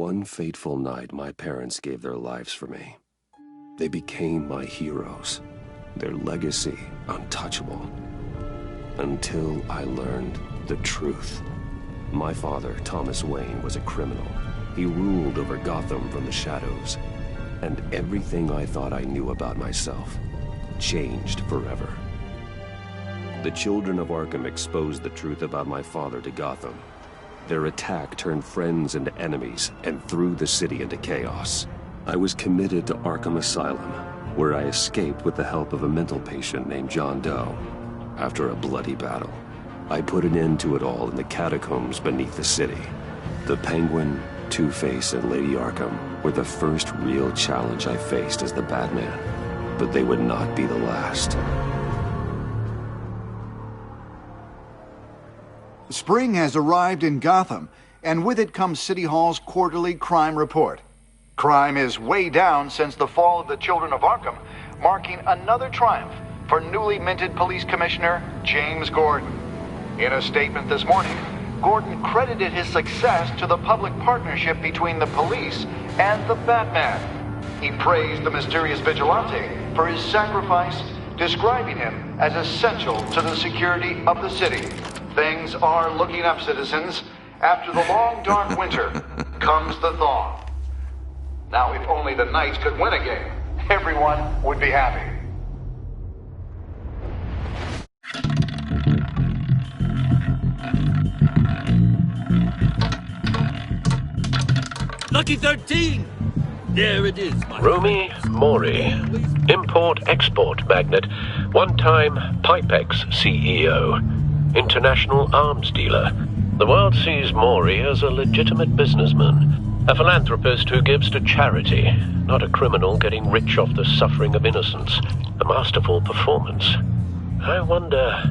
one fateful night, my parents gave their lives for me. They became my heroes, their legacy untouchable. Until I learned the truth. My father, Thomas Wayne, was a criminal. He ruled over Gotham from the shadows. And everything I thought I knew about myself changed forever. The children of Arkham exposed the truth about my father to Gotham. Their attack turned friends into enemies and threw the city into chaos. I was committed to Arkham Asylum, where I escaped with the help of a mental patient named John Doe. After a bloody battle, I put an end to it all in the catacombs beneath the city. The Penguin, Two-Face, and Lady Arkham were the first real challenge I faced as the Batman, but they would not be the last. Spring has arrived in Gotham, and with it comes City Hall's quarterly crime report. Crime is way down since the fall of the Children of Arkham, marking another triumph for newly minted Police Commissioner James Gordon. In a statement this morning, Gordon credited his success to the public partnership between the police and the Batman. He praised the mysterious vigilante for his sacrifice, describing him as essential to the security of the city. Things are looking up, citizens. After the long, dark winter comes the thaw. Now, if only the Knights could win a game, everyone would be happy. Lucky 13! There it is, my Rumi Mori, import-export magnate, one-time Pipex CEO, international arms dealer. The world sees Mori as a legitimate businessman, a philanthropist who gives to charity, not a criminal getting rich off the suffering of innocence. A masterful performance. I wonder,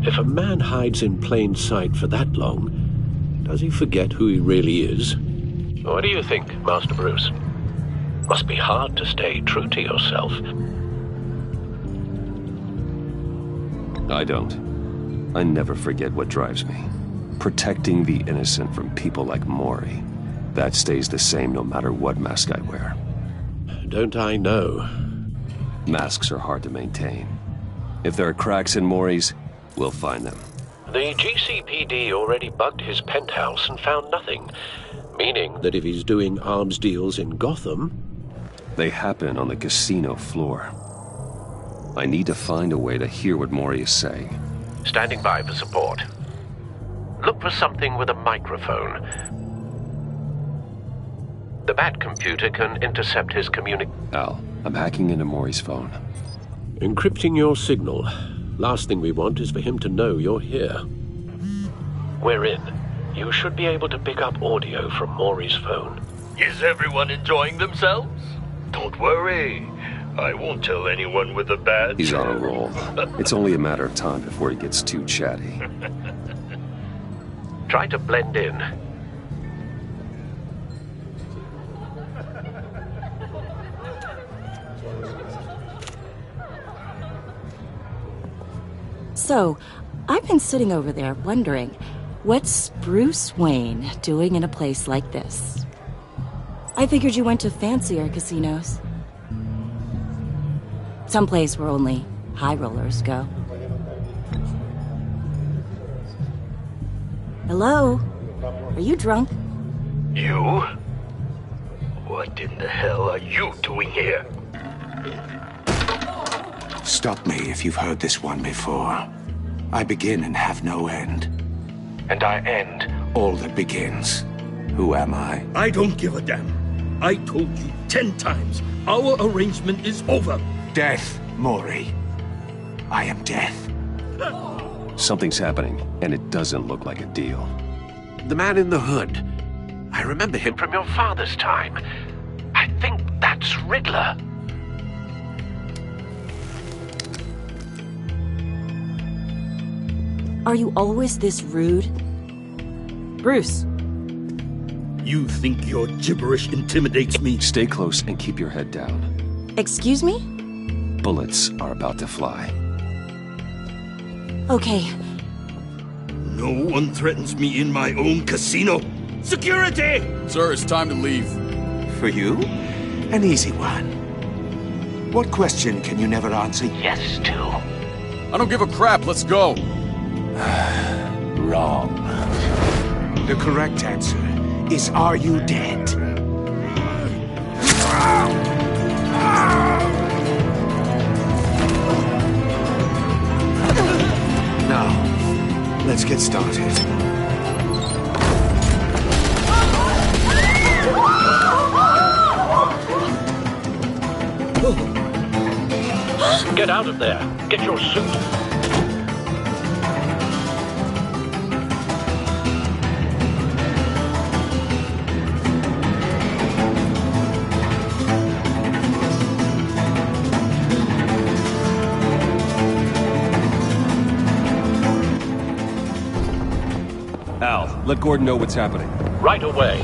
if a man hides in plain sight for that long, does he forget who he really is? What do you think, Master Bruce? Must be hard to stay true to yourself. I don't. I never forget what drives me. Protecting the innocent from people like Mori. That stays the same no matter what mask I wear. Don't I know? Masks are hard to maintain. If there are cracks in Mori's, we'll find them. The GCPD already bugged his penthouse and found nothing. Meaning that if he's doing arms deals in Gotham... They happen on the casino floor. I need to find a way to hear what Mori is saying. Standing by for support. Look for something with a microphone. The Bat computer can intercept his Al, I'm hacking into Mori's phone. Encrypting your signal. Last thing we want is for him to know you're here. We're in. You should be able to pick up audio from Mori's phone. Is everyone enjoying themselves? Don't worry. I won't tell anyone with a badge. He's on a roll. It's only a matter of time before he gets too chatty. Try to blend in. So, I've been sitting over there wondering, what's Bruce Wayne doing in a place like this? I figured you went to fancier casinos. Someplace where only high rollers go. Hello? Are you drunk? You? What in the hell are you doing here? Stop me if you've heard this one before. I begin and have no end. And I end all that begins. Who am I? I don't give a damn. I told you 10 times. Our arrangement is over. Death, Mori. I am death. Something's happening, and it doesn't look like a deal. The man in the hood. I remember him from your father's time. I think that's Riddler. Are you always this rude? Bruce. You think your gibberish intimidates me? Stay close and keep your head down. Excuse me? Bullets are about to fly. Okay. No one threatens me in my own casino. Security! Sir, it's time to leave. For you? An easy one. What question can you never answer yes to? I don't give a crap, let's go. Wrong. The correct answer is, are you dead? Now, let's get started. Get out of there. Get your suit. Al, let Gordon know what's happening. Right away.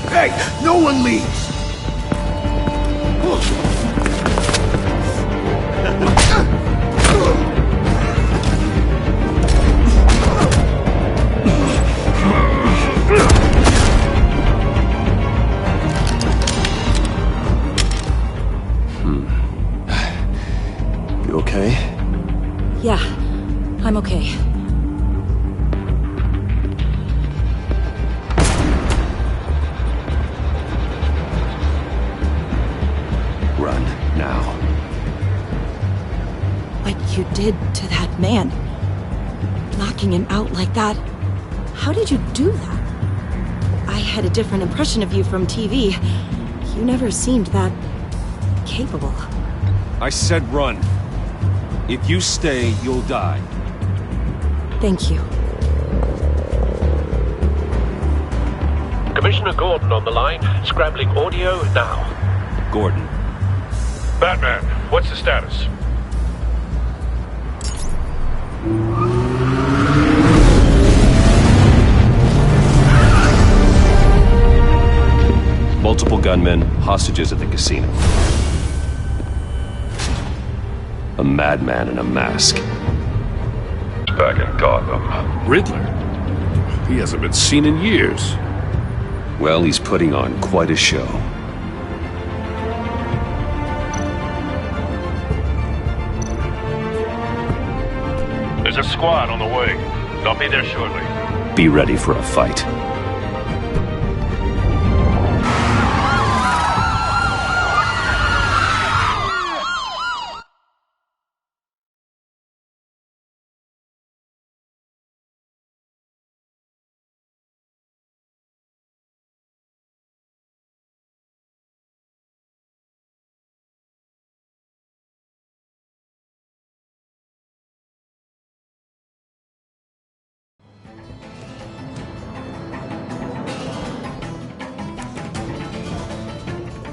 Hey, no one leaves! You okay? Yeah, I'm okay. Run, now. What you did to that man. Knocking him out like that. How did you do that? I had a different impression of you from TV. You never seemed that capable. I said run. If you stay, you'll die. Thank you. Commissioner Gordon on the line. Scrambling audio now. Gordon. Batman, what's the status? Multiple gunmen, hostages at the casino. A madman in a mask. Back in Gotham. Riddler? He hasn't been seen in years. Well, he's putting on quite a show. There's a squad on the way. They'll be there shortly. Be ready for a fight.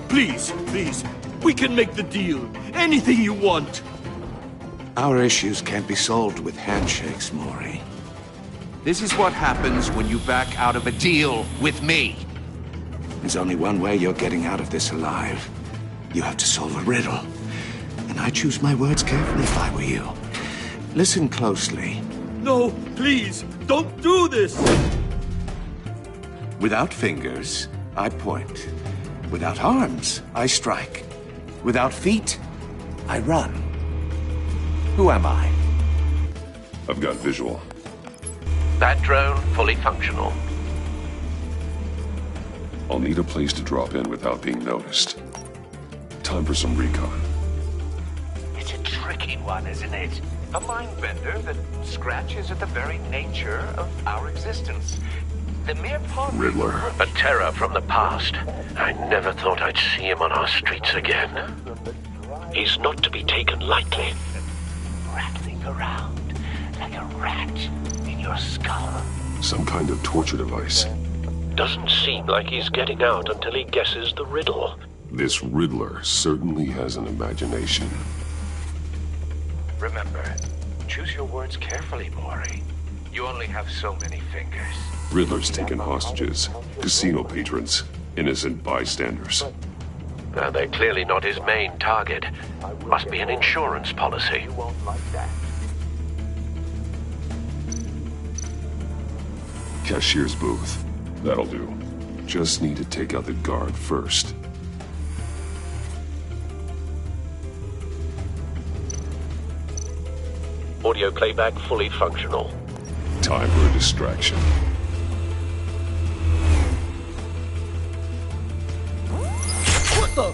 Please, please. We can make the deal. Anything you want. Our issues can't be solved with handshakes, Maury. This is what happens when you back out of a deal with me. There's only one way you're getting out of this alive. You have to solve a riddle. And I choose my words carefully if I were you. Listen closely. No, please. Don't do this. Without fingers, I point. Without arms, I strike. Without feet, I run. Who am I? I've got visual. That drone fully functional. I'll need a place to drop in without being noticed. Time for some recon. It's a tricky one, isn't it? A mind bender that scratches at the very nature of our existence. The mere Riddler. A terror from the past. I never thought I'd see him on our streets again. He's not to be taken lightly. rattling around like a rat in your skull. Some kind of torture device. Doesn't seem like he's getting out until he guesses the riddle. This Riddler certainly has an imagination. Remember, choose your words carefully, Maury. You only have so many fingers. Riddler's taken hostages, casino patrons, innocent bystanders. They're clearly not his main target. Must be an insurance policy. You won't like that. Cashier's booth. That'll do. Just need to take out the guard first. Audio playback fully functional. Time for a distraction. What the?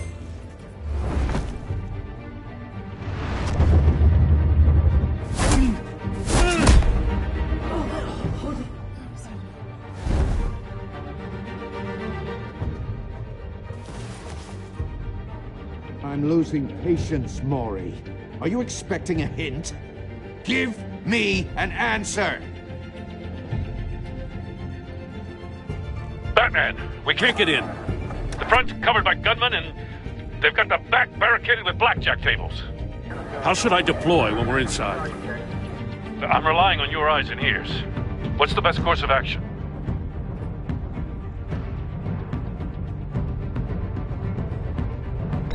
I'm losing patience, Maury. Are you expecting a hint? Give me an answer! Batman, we can't get in. The front's covered by gunmen, and they've got the back barricaded with blackjack tables. How should I deploy when we're inside? I'm relying on your eyes and ears. What's the best course of action?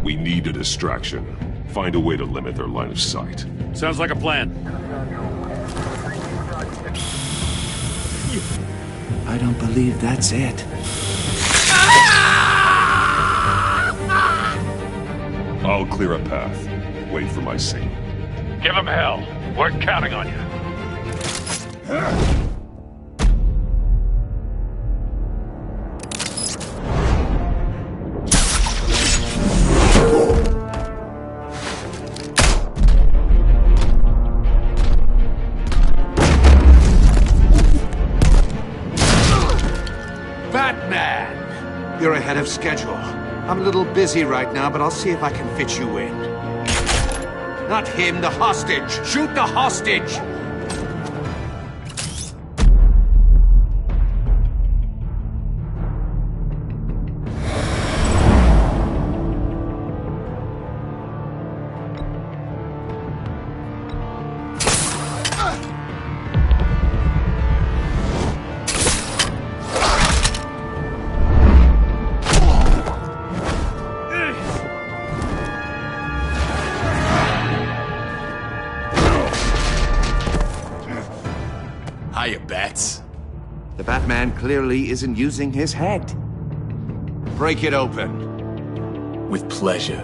We need a distraction. Find a way to limit their line of sight. Sounds like a plan. I don't believe that's it. I'll clear a path. Wait for my signal. Give them hell. We're counting on you. Batman! You're ahead of schedule. I'm a little busy right now, but I'll see if I can fit you in. Not him, the hostage! Shoot the hostage! Hiya, Bats. The Batman clearly isn't using his head. Break it open. With pleasure.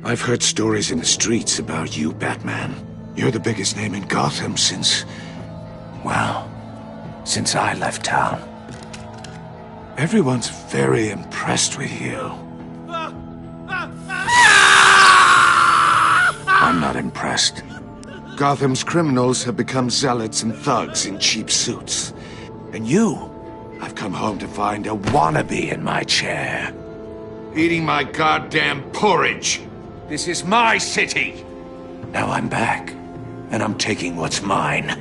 I've heard stories in the streets about you, Batman. You're the biggest name in Gotham since... well, since I left town. Everyone's very impressed with you. I'm not impressed. Gotham's criminals have become zealots and thugs in cheap suits. And you, I've come home to find a wannabe in my chair. Eating my goddamn porridge. This is my city! Now I'm back, and I'm taking what's mine.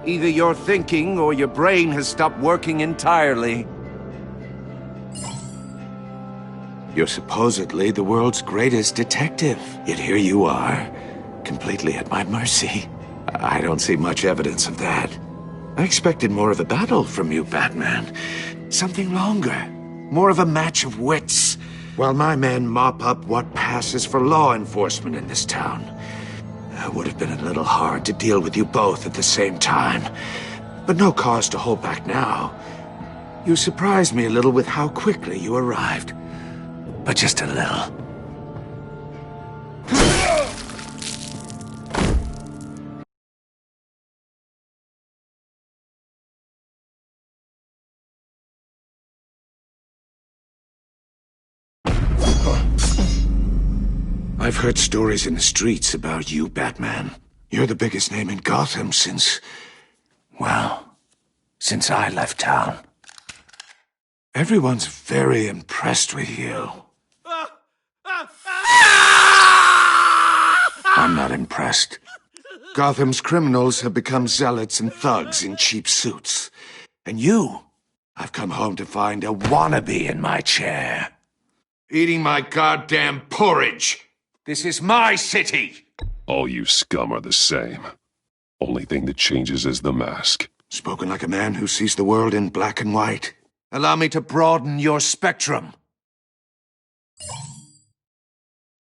Either you're thinking, or your brain has stopped working entirely. You're supposedly the world's greatest detective, yet here you are, completely at my mercy. I don't see much evidence of that. I expected more of a battle from you, Batman. Something longer. More of a match of wits. While my men mop up what passes for law enforcement in this town. It would have been a little hard to deal with you both at the same time. But no cause to hold back now. You surprised me a little with how quickly you arrived. But just a little. I've heard stories in the streets about you, Batman. You're the biggest name in Gotham since... well, since I left town. Everyone's very impressed with you. I'm not impressed. Gotham's criminals have become zealots and thugs in cheap suits. And you, I've come home to find a wannabe in my chair. Eating my goddamn porridge. This is my city. All you scum are the same. Only thing that changes is the mask. Spoken like a man who sees the world in black and white. Allow me to broaden your spectrum.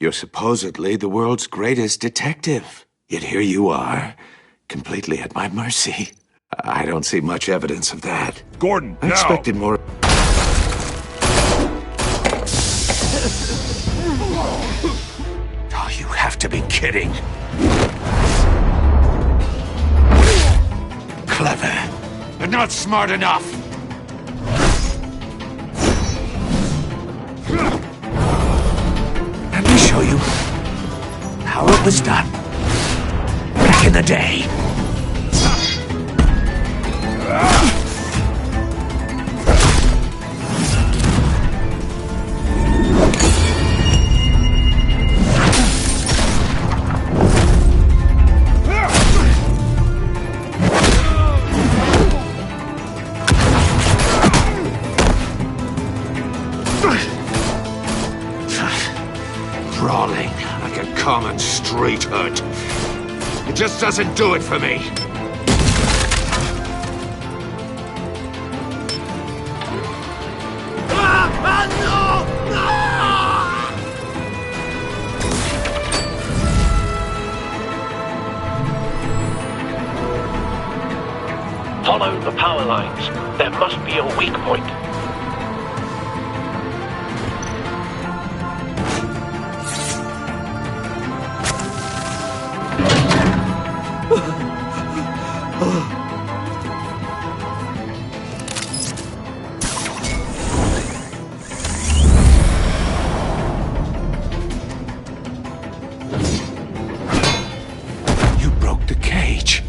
You're supposedly the world's greatest detective. Yet here you are, completely at my mercy. I don't see much evidence of that. Gordon, I expected more. Oh, you have to be kidding. Clever, but not smart enough. Let me show you how it was done back in the day. Brawling like a common street hood. It just doesn't do it for me. Follow the power lines. There must be a weak point. You broke the cage.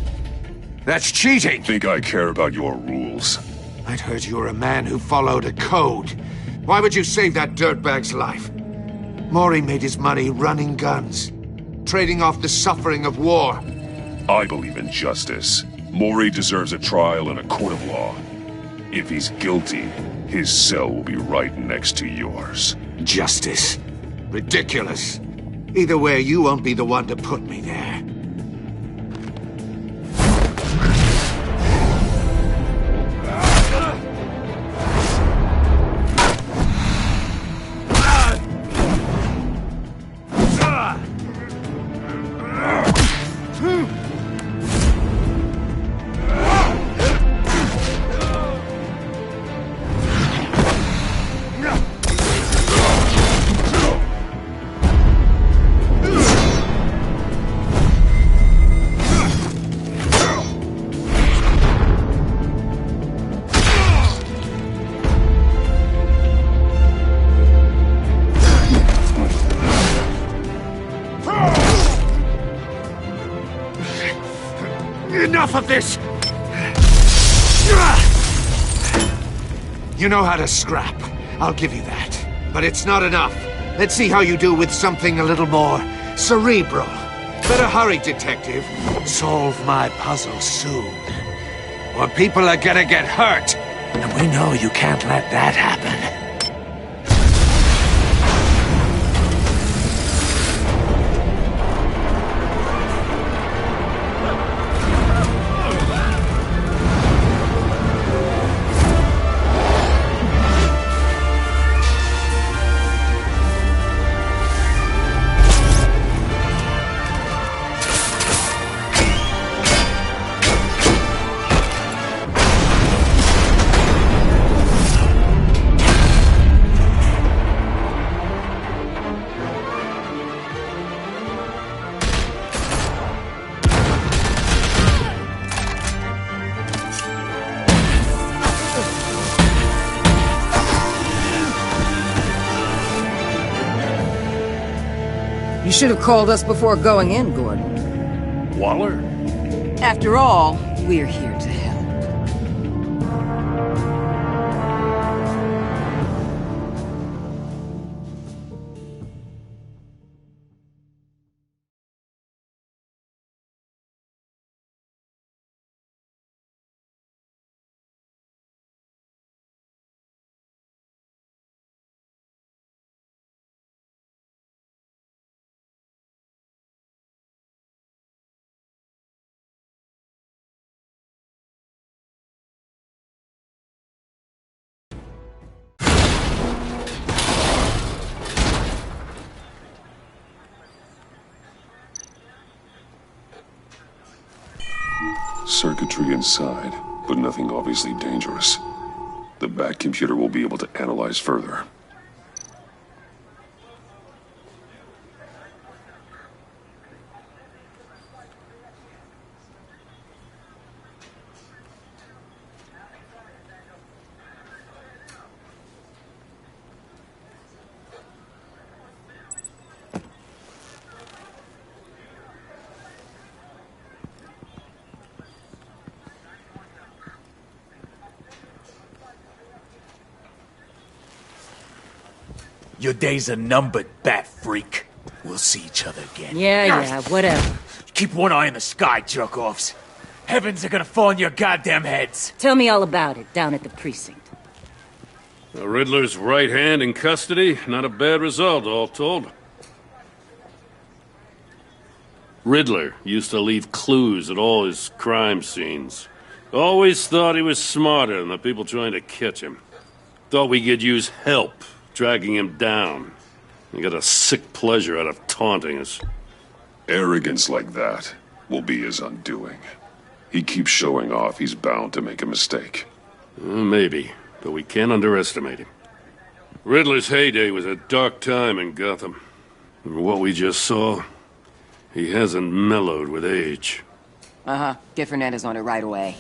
That's cheating! Think I care about your rules? I'd heard you were a man who followed a code. Why would you save that dirtbag's life? Maury made his money running guns, trading off the suffering of war. I believe in justice. Maury deserves a trial in a court of law. If he's guilty, his cell will be right next to yours. Justice? Ridiculous. Either way, you won't be the one to put me there. Enough of this! You know how to scrap. I'll give you that. But it's not enough. Let's see how you do with something a little more cerebral. Better hurry, detective. Solve my puzzle soon. Or people are gonna get hurt. And we know you can't let that happen. You should have called us before going in, Gordon. Waller? After all, we're here to help. Circuitry inside, but nothing obviously dangerous. The Bat computer will be able to analyze further. Your days are numbered, bat freak. We'll see each other again. Yeah, whatever. Keep one eye in the sky, jerk-offs. Heavens are gonna fall on your goddamn heads. Tell me all about it down at the precinct. The Riddler's right hand in custody. Not a bad result, all told. Riddler used to leave clues at all his crime scenes. Always thought he was smarter than the people trying to catch him. Thought we could use help dragging him down. He got a sick pleasure out of taunting us. Arrogance like that will be his undoing. He keeps showing off, he's bound to make a mistake. Maybe, but we can't underestimate him. Riddler's heyday was a dark time in Gotham. And what we just saw, he hasn't mellowed with age. Get Fernandez on it right away.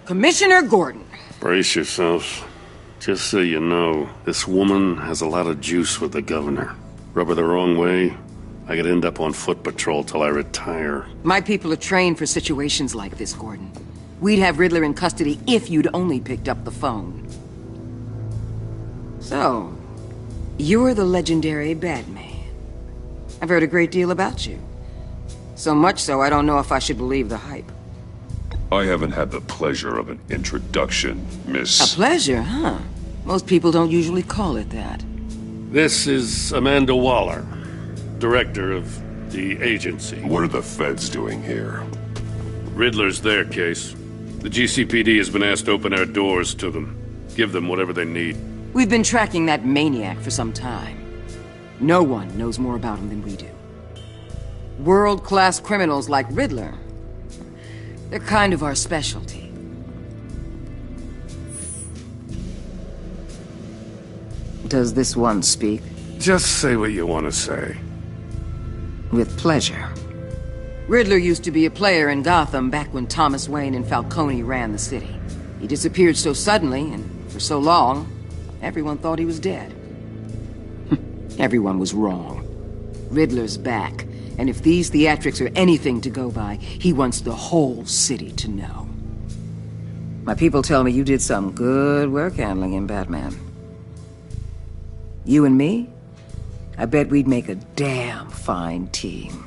Commissioner Gordon. Brace yourselves. Just so you know, this woman has a lot of juice with the governor. Rub her the wrong way, I could end up on foot patrol till I retire. My people are trained for situations like this, Gordon. We'd have Riddler in custody if you'd only picked up the phone. So, you're the legendary Batman. I've heard a great deal about you. So much so, I don't know if I should believe the hype. I haven't had the pleasure of an introduction, Miss... A pleasure, huh? Most people don't usually call it that. This is Amanda Waller, director of the agency. What are the feds doing here? Riddler's their case. The GCPD has been asked to open our doors to them. Give them whatever they need. We've been tracking that maniac for some time. No one knows more about him than we do. World-class criminals like Riddler, they're kind of our specialty. Does this one speak? Just say what you want to say. With pleasure. Riddler used to be a player in Gotham back when Thomas Wayne and Falcone ran the city. He disappeared so suddenly and for so long, everyone thought he was dead. Everyone was wrong. Riddler's back, and if these theatrics are anything to go by, he wants the whole city to know. My people tell me you did some good work handling him, Batman. You and me? I bet we'd make a damn fine team.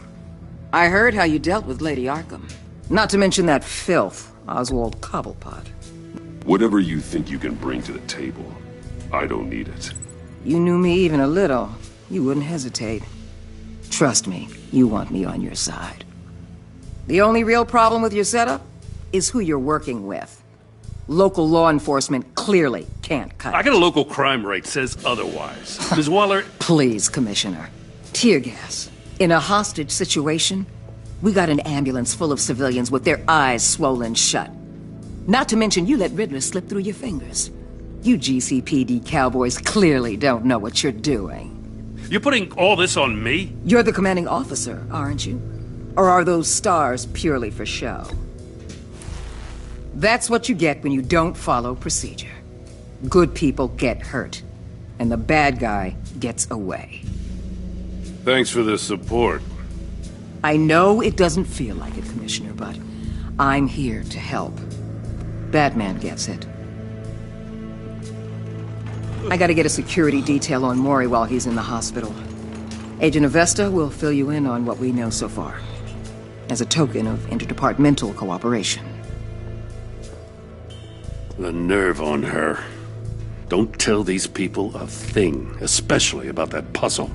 I heard how you dealt with Lady Arkham. Not to mention that filth, Oswald Cobblepot. Whatever you think you can bring to the table, I don't need it. You knew me even a little, you wouldn't hesitate. Trust me, you want me on your side. The only real problem with your setup is who you're working with. Local law enforcement clearly can't cut it. I got a local crime rate says otherwise. Ms. Waller... Please, Commissioner. Tear gas. In a hostage situation, we got an ambulance full of civilians with their eyes swollen shut. Not to mention you let Riddler slip through your fingers. You GCPD cowboys clearly don't know what you're doing. You're putting all this on me? You're the commanding officer, aren't you? Or are those stars purely for show? That's what you get when you don't follow procedure. Good people get hurt, and the bad guy gets away. Thanks for the support. I know it doesn't feel like it, Commissioner, but I'm here to help. Batman gets it. I gotta get a security detail on Maury while he's in the hospital. Agent Avesta will fill you in on what we know so far, as a token of interdepartmental cooperation. The nerve on her. Don't tell these people a thing, especially about that puzzle.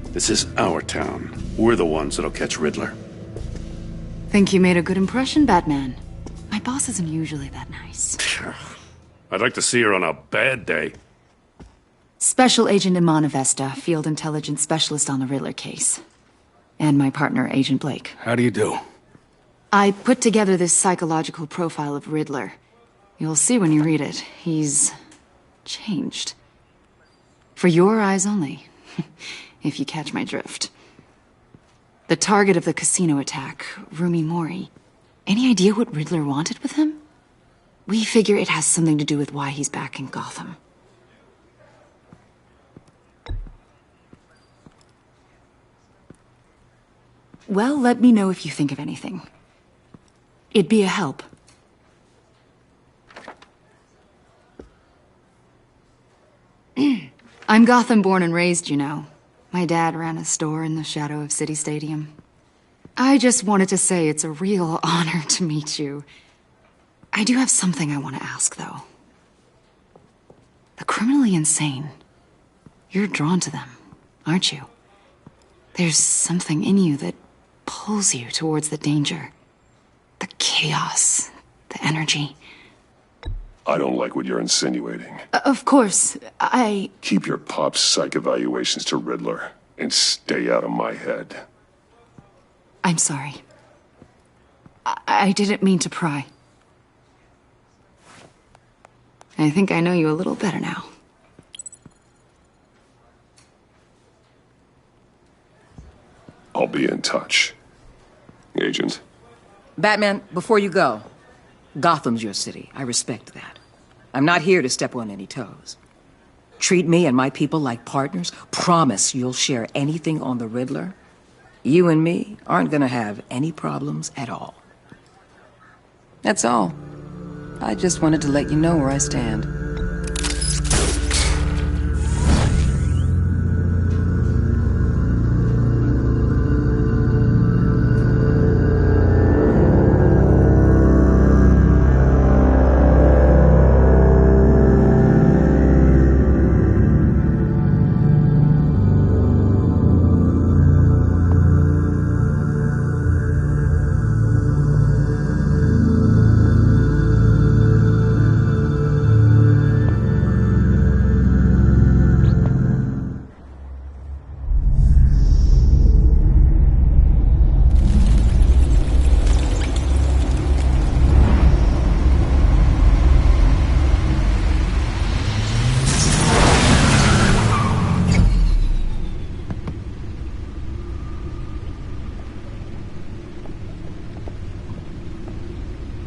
This is our town. We're the ones that'll catch Riddler. Think you made a good impression, Batman? My boss isn't usually that nice. I'd like to see her on a bad day. Special Agent Iman Avesta, Field Intelligence Specialist on the Riddler case. And my partner, Agent Blake. How do you do? I put together this psychological profile of Riddler. You'll see when you read it. He's changed. For your eyes only, if you catch my drift. The target of the casino attack, Rumi Mori. Any idea what Riddler wanted with him? We figure it has something to do with why he's back in Gotham. Well, let me know if you think of anything. It'd be a help. I'm Gotham born and raised, you know. My dad ran a store in the shadow of City Stadium. I just wanted to say it's a real honor to meet you. I do have something I want to ask, though. The criminally insane. You're drawn to them, aren't you? There's something in you that pulls you towards the danger. The chaos, the energy. I don't like what you're insinuating. Of course, Keep your pop psych evaluations to Riddler and stay out of my head. I'm sorry. I didn't mean to pry. I think I know you a little better now. I'll be in touch. Agent. Batman, before you go, Gotham's your city. I respect that. I'm not here to step on any toes. Treat me and my people like partners. Promise you'll share anything on the Riddler. You and me aren't gonna have any problems at all. That's all. I just wanted to let you know where I stand.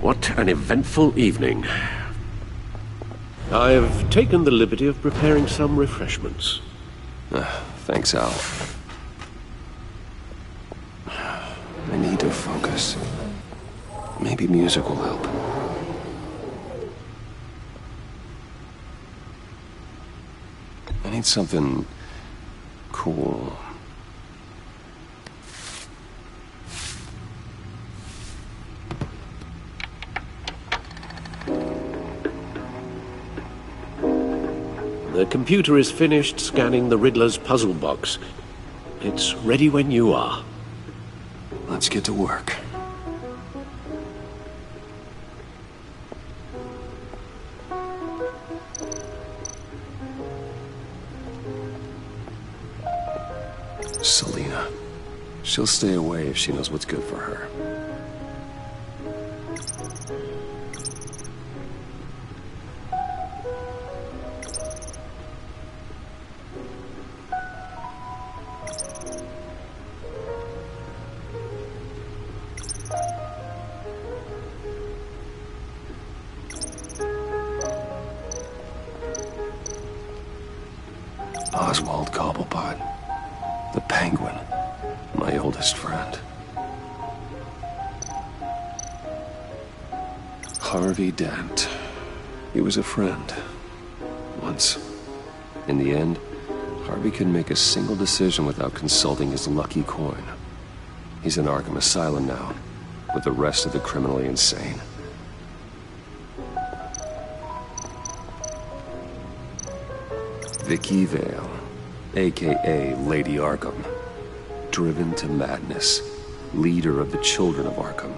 What an eventful evening. I've taken the liberty of preparing some refreshments. Thanks, Al. I need to focus. Maybe music will help. I need something cool. The computer is finished scanning the Riddler's puzzle box. It's ready when you are. Let's get to work. Selina. She'll stay away if she knows what's good for her. Oswald Cobblepot, the Penguin, my oldest friend. Harvey Dent. He was a friend. Once. In the end, Harvey couldn't make a single decision without consulting his lucky coin. He's in Arkham Asylum now, with the rest of the criminally insane. Vicky Vale, a.k.a. Lady Arkham. Driven to madness. Leader of the Children of Arkham.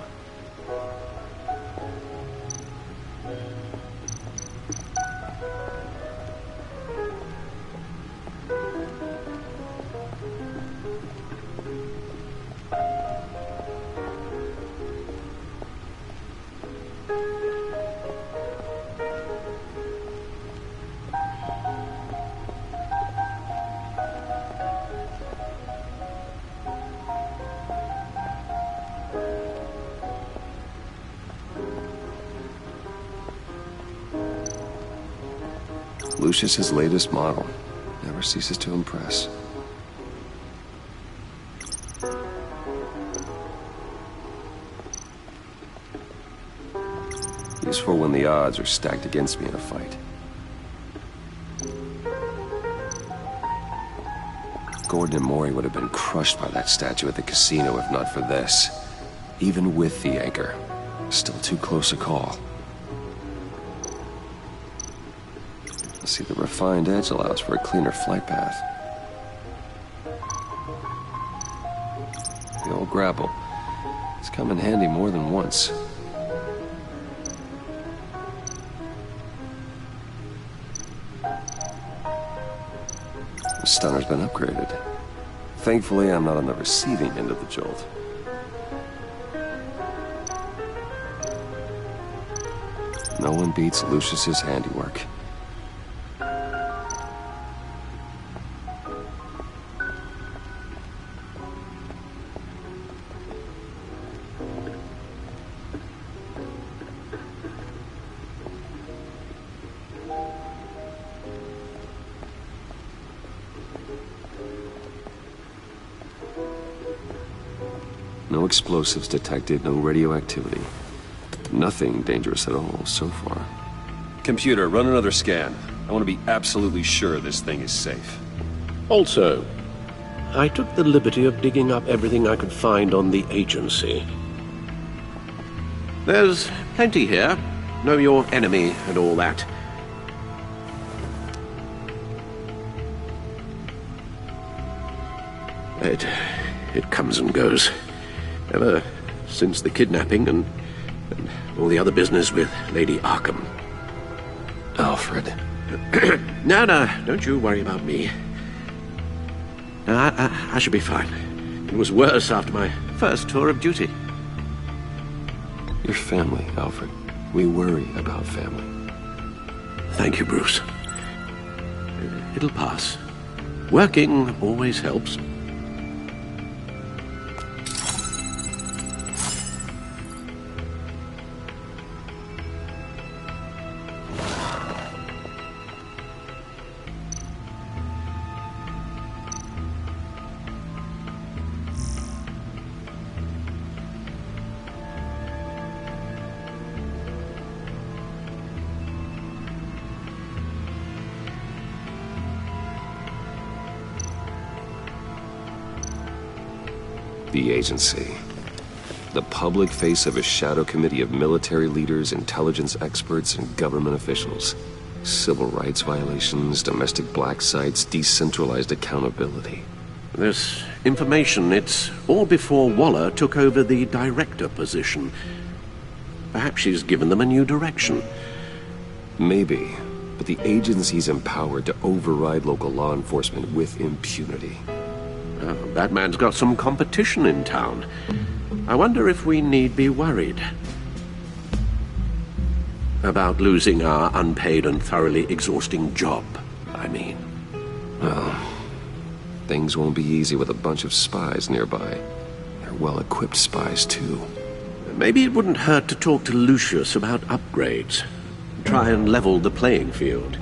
Lucius's latest model. Never ceases to impress. Useful when the odds are stacked against me in a fight. Gordon and Maury would have been crushed by that statue at the casino if not for this. Even with the anchor. Still too close a call. See, the refined edge allows for a cleaner flight path. The old grapple. It's come in handy more than once. The stunner's been upgraded. Thankfully, I'm not on the receiving end of the jolt. No one beats Lucius's handiwork. No explosives detected, no radioactivity. Nothing dangerous at all so far. Computer, run another scan. I want to be absolutely sure this thing is safe. Also, I took the liberty of digging up everything I could find on the agency. There's plenty here. Know your enemy and all that. It comes and goes. Ever since the kidnapping and all the other business with Lady Arkham. Alfred. No, don't you worry about me. No, I should be fine. It was worse after my first tour of duty. Your family, Alfred. We worry about family. Thank you, Bruce. It'll pass. Working always helps. The agency. The public face of a shadow committee of military leaders, intelligence experts, and government officials. Civil rights violations, domestic black sites, decentralized accountability. This information, it's all before Waller took over the director position. Perhaps she's given them a new direction. Maybe, but the agency's empowered to override local law enforcement with impunity. Batman's got some competition in town. I wonder if we need be worried about losing our unpaid and thoroughly exhausting job, I mean. Well, things won't be easy with a bunch of spies nearby. They're well-equipped spies, too. Maybe it wouldn't hurt to talk to Lucius about upgrades. Try and level the playing field.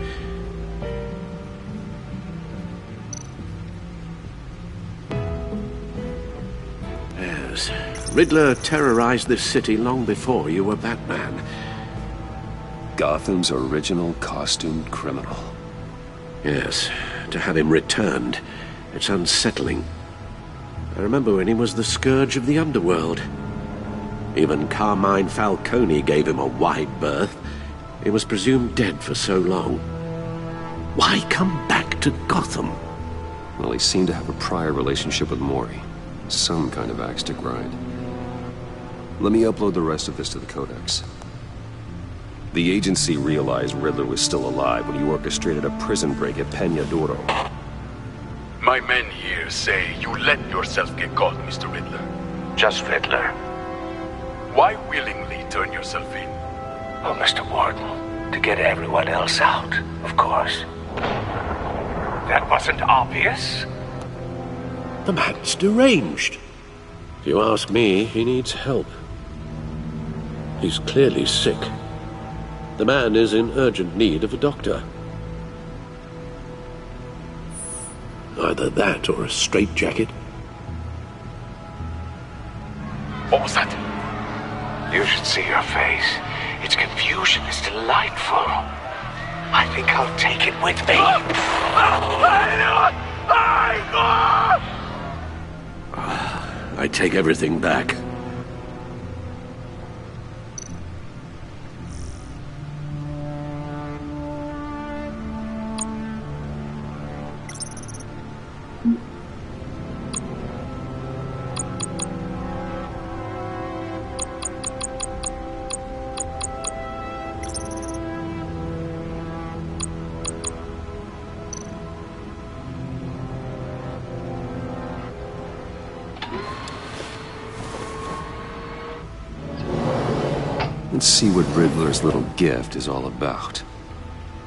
Yes, Riddler terrorized this city long before you were Batman. Gotham's original costumed criminal. Yes, to have him returned, it's unsettling. I remember when he was the scourge of the underworld. Even Carmine Falcone gave him a wide berth. He was presumed dead for so long. Why come back to Gotham? Well, he seemed to have a prior relationship with Maury. Some kind of axe to grind. Let me upload the rest of this to the Codex. The agency realized Riddler was still alive when you orchestrated a prison break at Peña Duro. My men here say you let yourself get caught, Mr. Riddler. Just Riddler. Why willingly turn yourself in? Oh, Mr. Warden, to get everyone else out, of course. That wasn't obvious. The man's deranged. If you ask me, he needs help. He's clearly sick. The man is in urgent need of a doctor. Either that or a straitjacket. What was that? You should see her face. Its confusion is delightful. I think I'll take it with me. I take everything back. Let's see what Riddler's little gift is all about.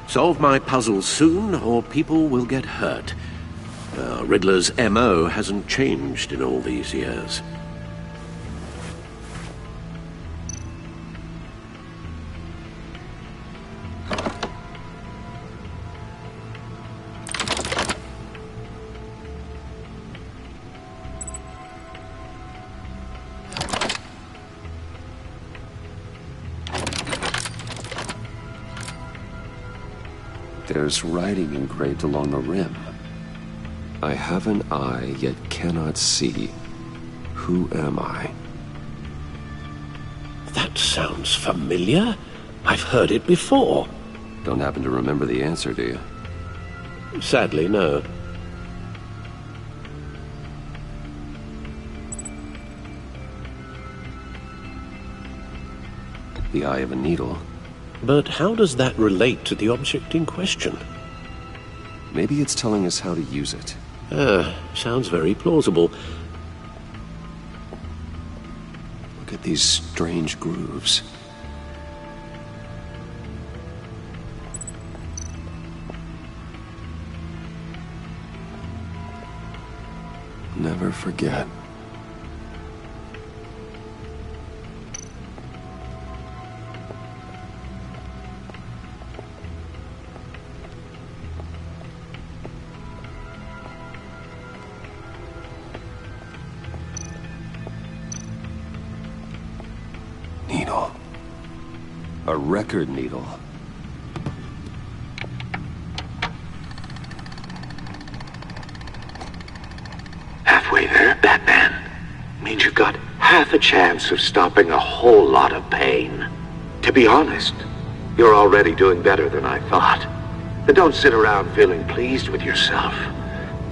Solve my puzzle soon, or people will get hurt. Riddler's M.O. hasn't changed in all these years. There's writing engraved along the rim. I have an eye, yet cannot see. Who am I? That sounds familiar. I've heard it before. Don't happen to remember the answer, do you? Sadly, no. The eye of a needle. But how does that relate to the object in question? Maybe it's telling us how to use it. Sounds very plausible. Look at these strange grooves. Never forget. Needle. A record needle. Halfway there, Batman. Means you've got half a chance of stopping a whole lot of pain. To be honest, you're already doing better than I thought. But don't sit around feeling pleased with yourself.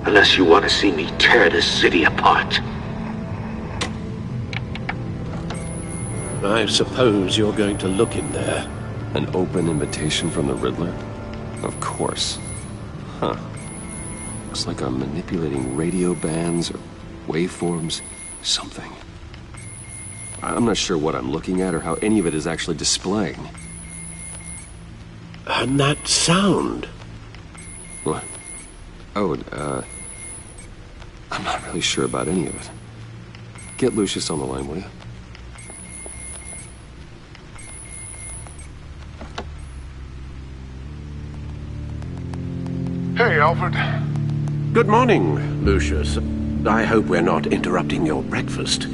Unless you want to see me tear this city apart. I suppose you're going to look in there. An open invitation from the Riddler? Of course. Huh. Looks like I'm manipulating radio bands or waveforms. Something. I'm not sure what I'm looking at or how any of it is actually displaying. And that sound? What? Oh, I'm not really sure about any of it. Get Lucius on the line, will you? Hey, Alfred. Good morning, Lucius. I hope we're not interrupting your breakfast.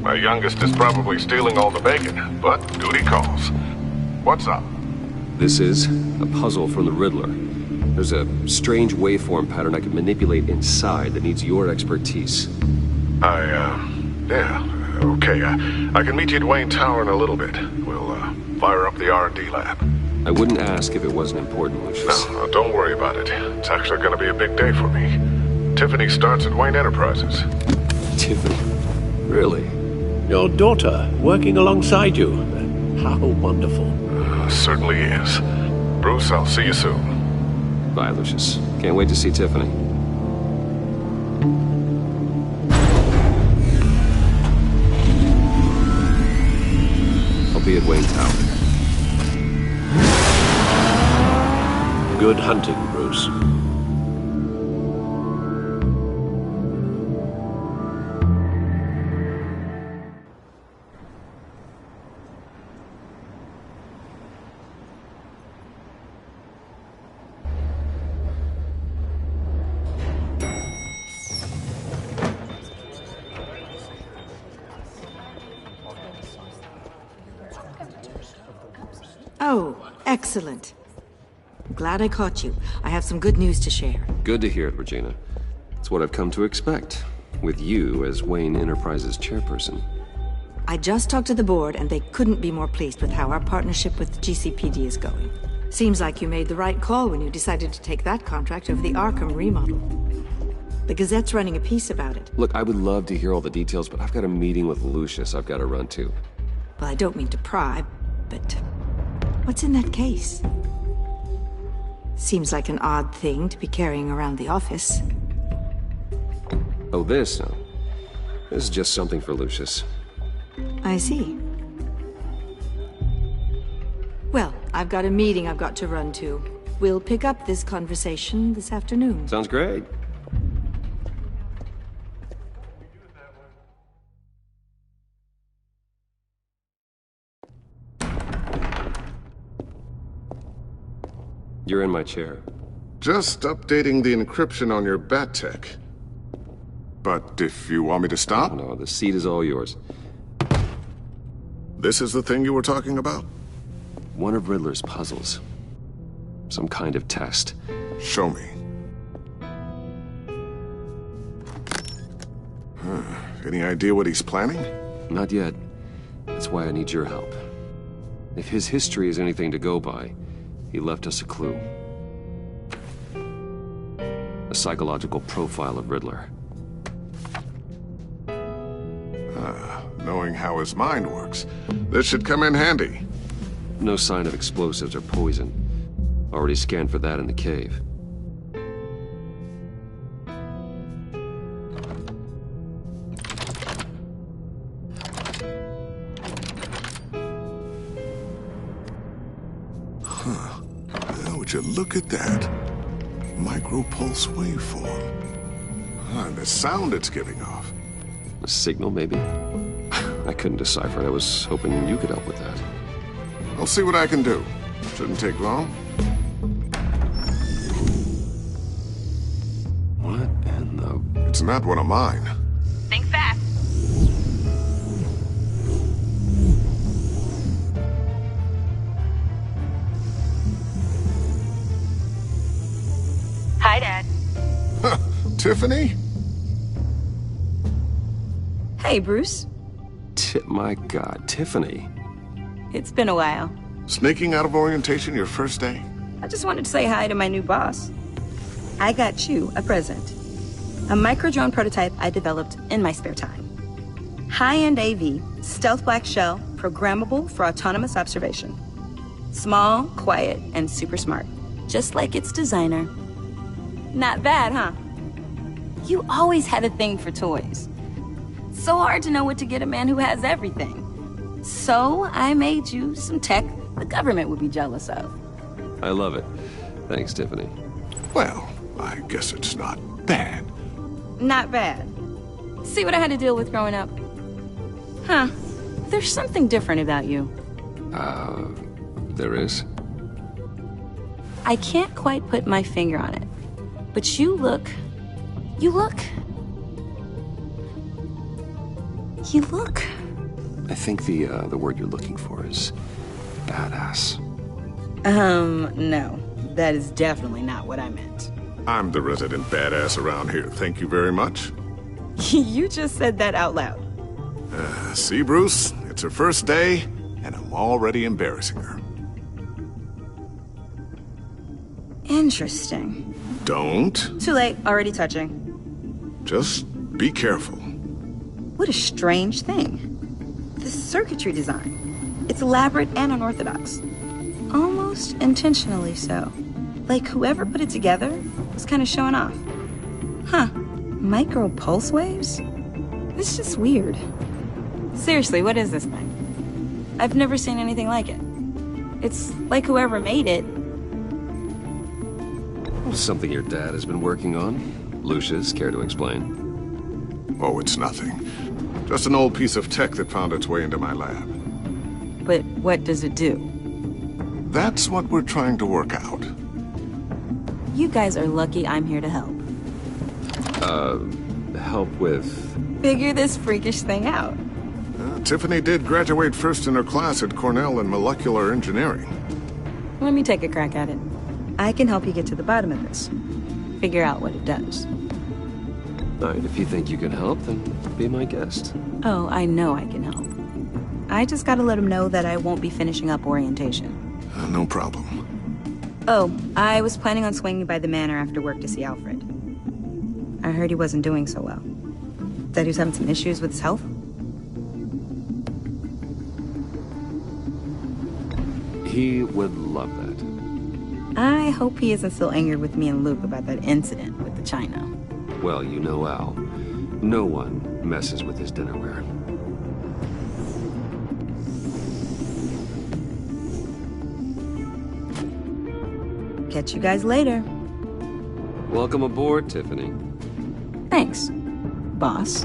My youngest is probably stealing all the bacon, but duty calls. What's up? This is a puzzle from the Riddler. There's a strange waveform pattern I can manipulate inside that needs your expertise. Yeah, okay. I can meet you at Wayne Tower in a little bit. We'll, fire up the R&D lab. I wouldn't ask if it wasn't important, Lucius. No, don't worry about it. It's actually gonna be a big day for me. Tiffany starts at Wayne Enterprises. Tiffany? Really? Your daughter, working alongside you. How wonderful. Certainly is. Bruce, I'll see you soon. Bye, Lucius. Can't wait to see Tiffany. I'll be at Wayne Tower. Good hunting, Bruce. Oh, excellent. Glad I caught you. I have some good news to share. Good to hear it, Regina. It's what I've come to expect, with you as Wayne Enterprises chairperson. I just talked to the board, and they couldn't be more pleased with how our partnership with GCPD is going. Seems like you made the right call when you decided to take that contract over the Arkham remodel. The Gazette's running a piece about it. Look, I would love to hear all the details, but I've got a meeting with Lucius I've got to run to. Well, I don't mean to pry, but what's in that case? Seems like an odd thing to be carrying around the office. Oh, this? No. This is just something for Lucius. I see. Well, I've got a meeting I've got to run to. We'll pick up this conversation this afternoon. Sounds great. You're in my chair. Just updating the encryption on your bat tech. But if you want me to stop? No, the seat is all yours. This is the thing you were talking about? One of Riddler's puzzles. Some kind of test. Show me. Any idea what he's planning? Not yet. That's why I need your help. If his history is anything to go by, he left us a clue. A psychological profile of Riddler. Knowing how his mind works, this should come in handy. No sign of explosives or poison. Already scanned for that in the cave. Now, would you look at that? Micro-pulse waveform. And the sound it's giving off. A signal, maybe? I couldn't decipher it. I was hoping you could help with that. I'll see what I can do. Shouldn't take long. What in the... It's not one of mine. Think fast. Hi, Dad. Tiffany? Hey, Bruce. My God, Tiffany. It's been a while. Sneaking out of orientation your first day? I just wanted to say hi to my new boss. I got you a present. A micro-drone prototype I developed in my spare time. High-end AV, stealth black shell, programmable for autonomous observation. Small, quiet, and super smart. Just like its designer. Not bad, huh? You always had a thing for toys. So hard to know what to get a man who has everything. So I made you some tech the government would be jealous of. I love it. Thanks, Tiffany. Well, I guess it's not bad. Not bad. See what I had to deal with growing up? Huh. There's something different about you. There is? I can't quite put my finger on it. But you look... You look... I think the word you're looking for is badass. No. That is definitely not what I meant. I'm the resident badass around here. Thank you very much. You just said that out loud. See, Bruce? It's her first day, and I'm already embarrassing her. Interesting. Don't. Too late. Already touching. Just be careful. What a strange thing. The circuitry design. It's elaborate and unorthodox. Almost intentionally so. Like whoever put it together was kind of showing off. Huh. Micro pulse waves? This is just weird. Seriously, what is this thing? I've never seen anything like it. It's like whoever made it. Something your dad has been working on. Lucius, care to explain? Oh, it's nothing. Just an old piece of tech that found its way into my lab. But what does it do? That's what we're trying to work out. You guys are lucky I'm here to help. Help with... Figure this freakish thing out. Tiffany did graduate first in her class at Cornell in molecular engineering. Let me take a crack at it. I can help you get to the bottom of this. Figure out what it does. Alright, if you think you can help, then be my guest. Oh, I know I can help. I just gotta let him know that I won't be finishing up orientation. No problem. Oh, I was planning on swinging by the manor after work to see Alfred. I heard he wasn't doing so well. That he was having some issues with his health. He would love that. I hope he isn't still angered with me and Luke about that incident with the china. Well, you know Al. No one messes with his dinnerware. Catch you guys later. Welcome aboard, Tiffany. Thanks, boss.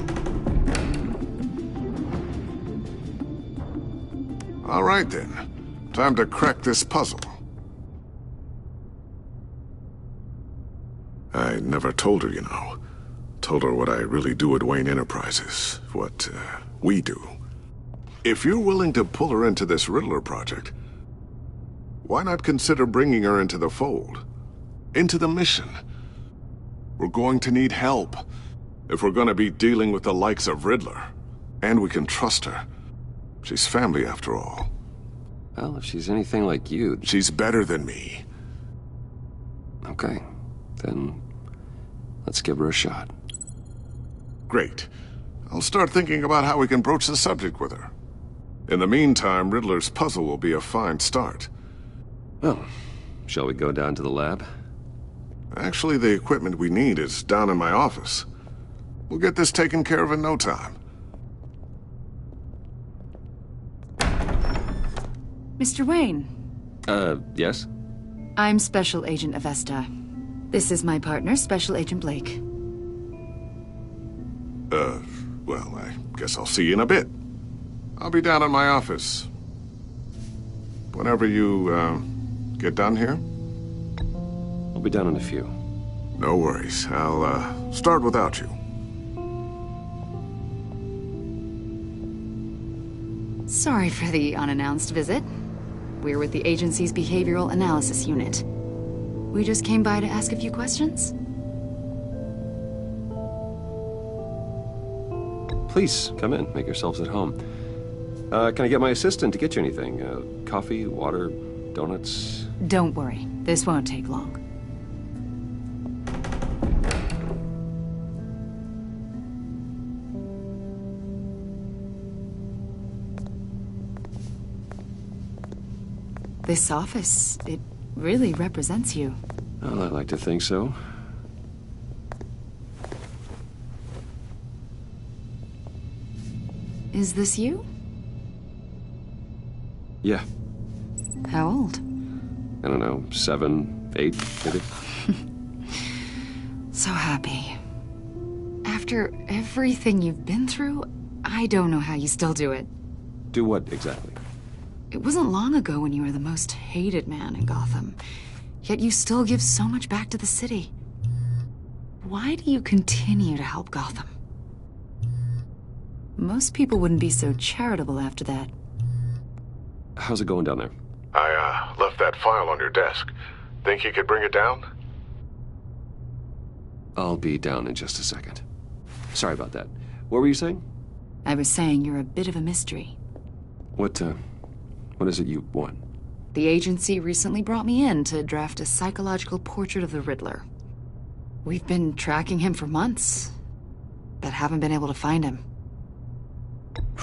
All right, then. Time to crack this puzzle. I never told her, you know. Told her what I really do at Wayne Enterprises. What, we do. If you're willing to pull her into this Riddler project, why not consider bringing her into the fold? Into the mission? We're going to need help if we're going to be dealing with the likes of Riddler. And we can trust her. She's family, after all. Well, if she's anything like you... She's better than me. Okay. Then let's give her a shot. Great. I'll start thinking about how we can broach the subject with her. In the meantime, Riddler's puzzle will be a fine start. Well, shall we go down to the lab? Actually, the equipment we need is down in my office. We'll get this taken care of in no time. Mr. Wayne. Yes? I'm Special Agent Avesta. This is my partner, Special Agent Blake. Well, I guess I'll see you in a bit. I'll be down in my office. Whenever you, get done here? I'll be down in a few. No worries. I'll, start without you. Sorry for the unannounced visit. We're with the agency's Behavioral Analysis Unit. We just came by to ask a few questions. Please, come in. Make yourselves at home. Can I get my assistant to get you anything? Coffee, water, donuts? Don't worry. This won't take long. This office, it really represents you. Well, I'd like to think so. Is this you? Yeah. How old? I don't know, 7, 8, maybe? So happy. After everything you've been through, I don't know how you still do it. Do what, exactly? It wasn't long ago when you were the most hated man in Gotham. Yet you still give so much back to the city. Why do you continue to help Gotham? Most people wouldn't be so charitable after that. How's it going down there? I, left that file on your desk. Think you could bring it down? I'll be down in just a second. Sorry about that. What were you saying? I was saying you're a bit of a mystery. What is it you want? The agency recently brought me in to draft a psychological portrait of the Riddler. We've been tracking him for months, but haven't been able to find him.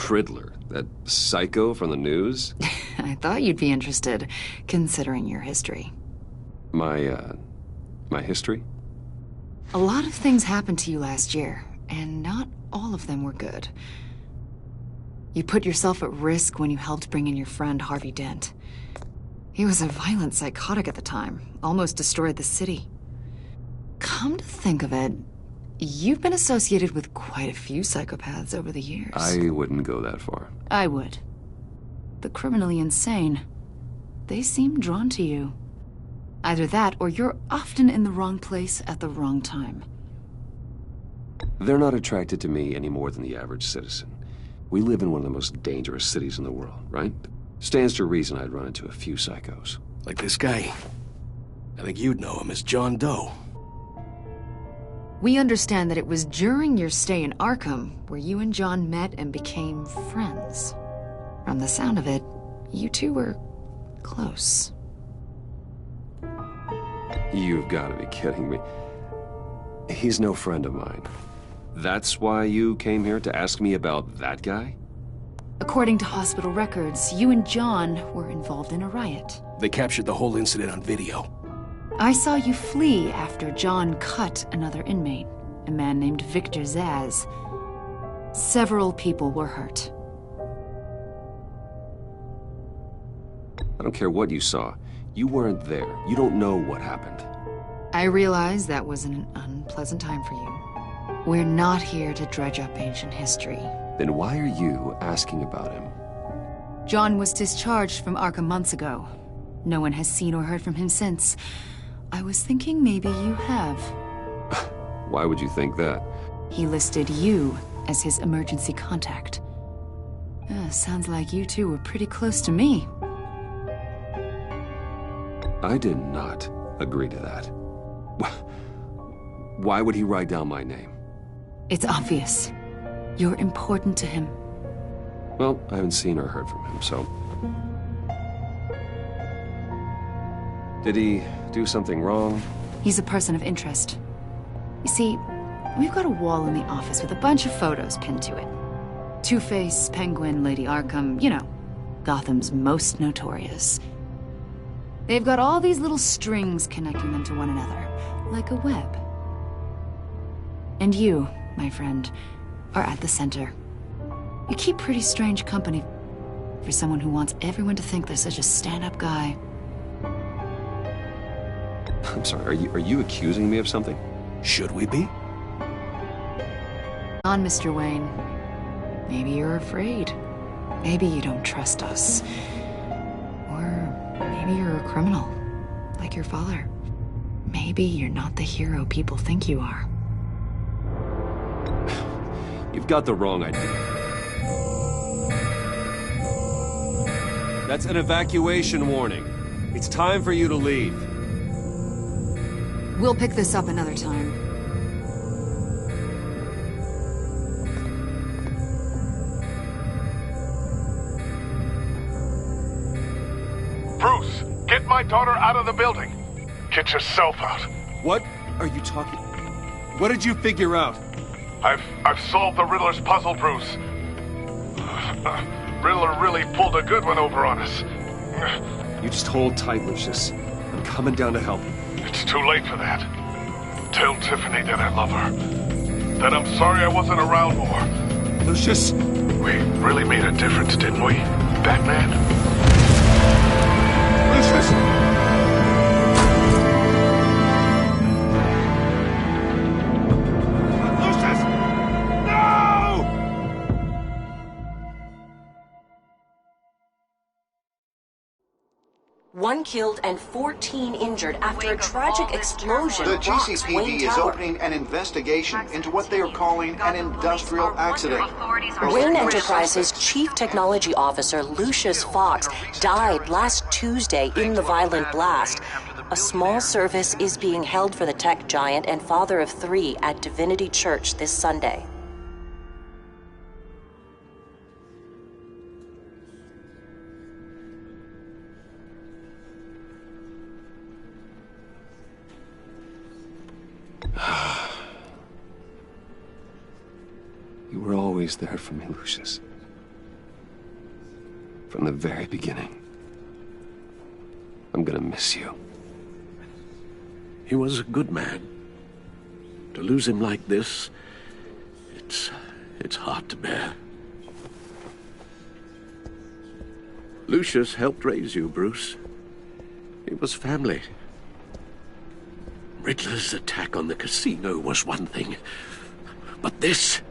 Riddler? That psycho from the news? I thought you'd be interested, considering your history. My history? A lot of things happened to you last year, and not all of them were good. You put yourself at risk when you helped bring in your friend Harvey Dent. He was a violent psychotic at the time, almost destroyed the city. Come to think of it, you've been associated with quite a few psychopaths over the years. I wouldn't go that far. I would. The criminally insane. They seem drawn to you. Either that, or you're often in the wrong place at the wrong time. They're not attracted to me any more than the average citizen. We live in one of the most dangerous cities in the world, right? Stands to reason I'd run into a few psychos. Like this guy. I think you'd know him as John Doe. We understand that it was during your stay in Arkham where you and John met and became friends. From the sound of it, you two were close. You've got to be kidding me. He's no friend of mine. That's why you came here to ask me about that guy? According to hospital records, you and John were involved in a riot. They captured the whole incident on video. I saw you flee after John cut another inmate, a man named Victor Zaz. Several people were hurt. I don't care what you saw. You weren't there. You don't know what happened. I realize that was an unpleasant time for you. We're not here to dredge up ancient history. Then why are you asking about him? John was discharged from Arkham months ago. No one has seen or heard from him since. I was thinking maybe you have. Why would you think that? He listed you as his emergency contact. Sounds like you two were pretty close to me. I did not agree to that. Why would he write down my name? It's obvious. You're important to him. Well, I haven't seen or heard from him, so... Did he do something wrong? He's a person of interest. You see, we've got a wall in the office with a bunch of photos pinned to it. Two-Face, Penguin, Lady Arkham, you know, Gotham's most notorious. They've got all these little strings connecting them to one another, like a web. And you, my friend, are at the center. You keep pretty strange company for someone who wants everyone to think they're such a stand-up guy. I'm sorry, are you accusing me of something? Should we be? On, Mr. Wayne. Maybe you're afraid. Maybe you don't trust us. Or maybe you're a criminal, like your father. Maybe you're not the hero people think you are. You've got the wrong idea. That's an evacuation warning. It's time for you to leave. We'll pick this up another time. Bruce, get my daughter out of the building. Get yourself out. What are you talking? What did you figure out? I've solved the Riddler's puzzle, Bruce. Riddler really pulled a good one over on us. You just hold tight, Lucius. I'm coming down to help. It's too late for that. Tell Tiffany that I love her. That I'm sorry I wasn't around more. Lucius! We really made a difference, didn't we, Batman? Lucius! One killed and 14 injured after a tragic explosion. The rocks GCPD Wayne is Tower. opening an investigation into what they are calling an industrial accident. Wayne Enterprises' Chief Technology Officer Lucius Fox died last Tuesday in the violent blast. A small service is being held for the tech giant and father of 3 at Divinity Church this Sunday. You were always there for me, Lucius. From the very beginning. I'm gonna miss you. He was a good man. To lose him like this, it's hard to bear. Lucius helped raise you, Bruce. It was family. Riddler's attack on the casino was one thing, but this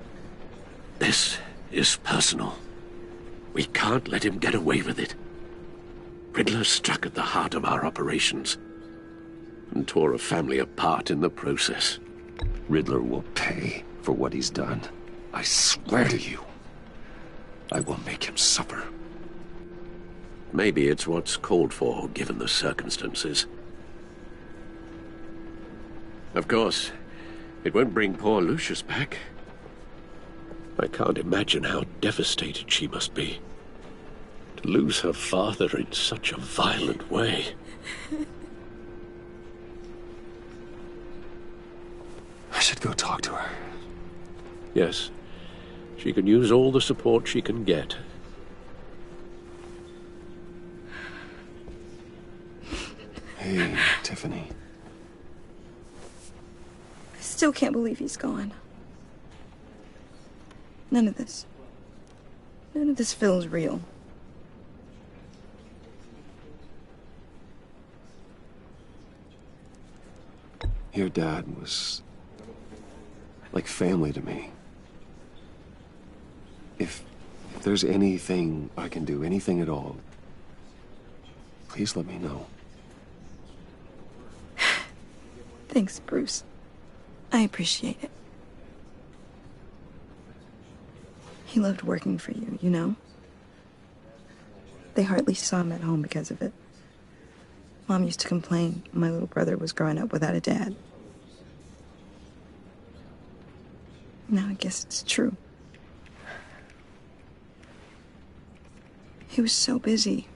is personal. We can't let him get away with it. Riddler struck at the heart of our operations and tore a family apart in the process. Riddler will pay for what he's done. I swear to you, I will make him suffer. maybe it's what's called for, given the circumstances. Of course, it won't bring poor Lucius back. I can't imagine how devastated she must be. To lose her father in such a violent way. I should go talk to her. Yes, she can use all the support she can get. Hey, Tiffany. I still can't believe he's gone. None of this feels real. Your dad was like family to me. If there's anything I can do, anything at all, please let me know. Thanks, Bruce. I appreciate it. He loved working for you, you know? They hardly saw him at home because of it. Mom used to complain my little brother was growing up without a dad. Now I guess it's true. He was so busy.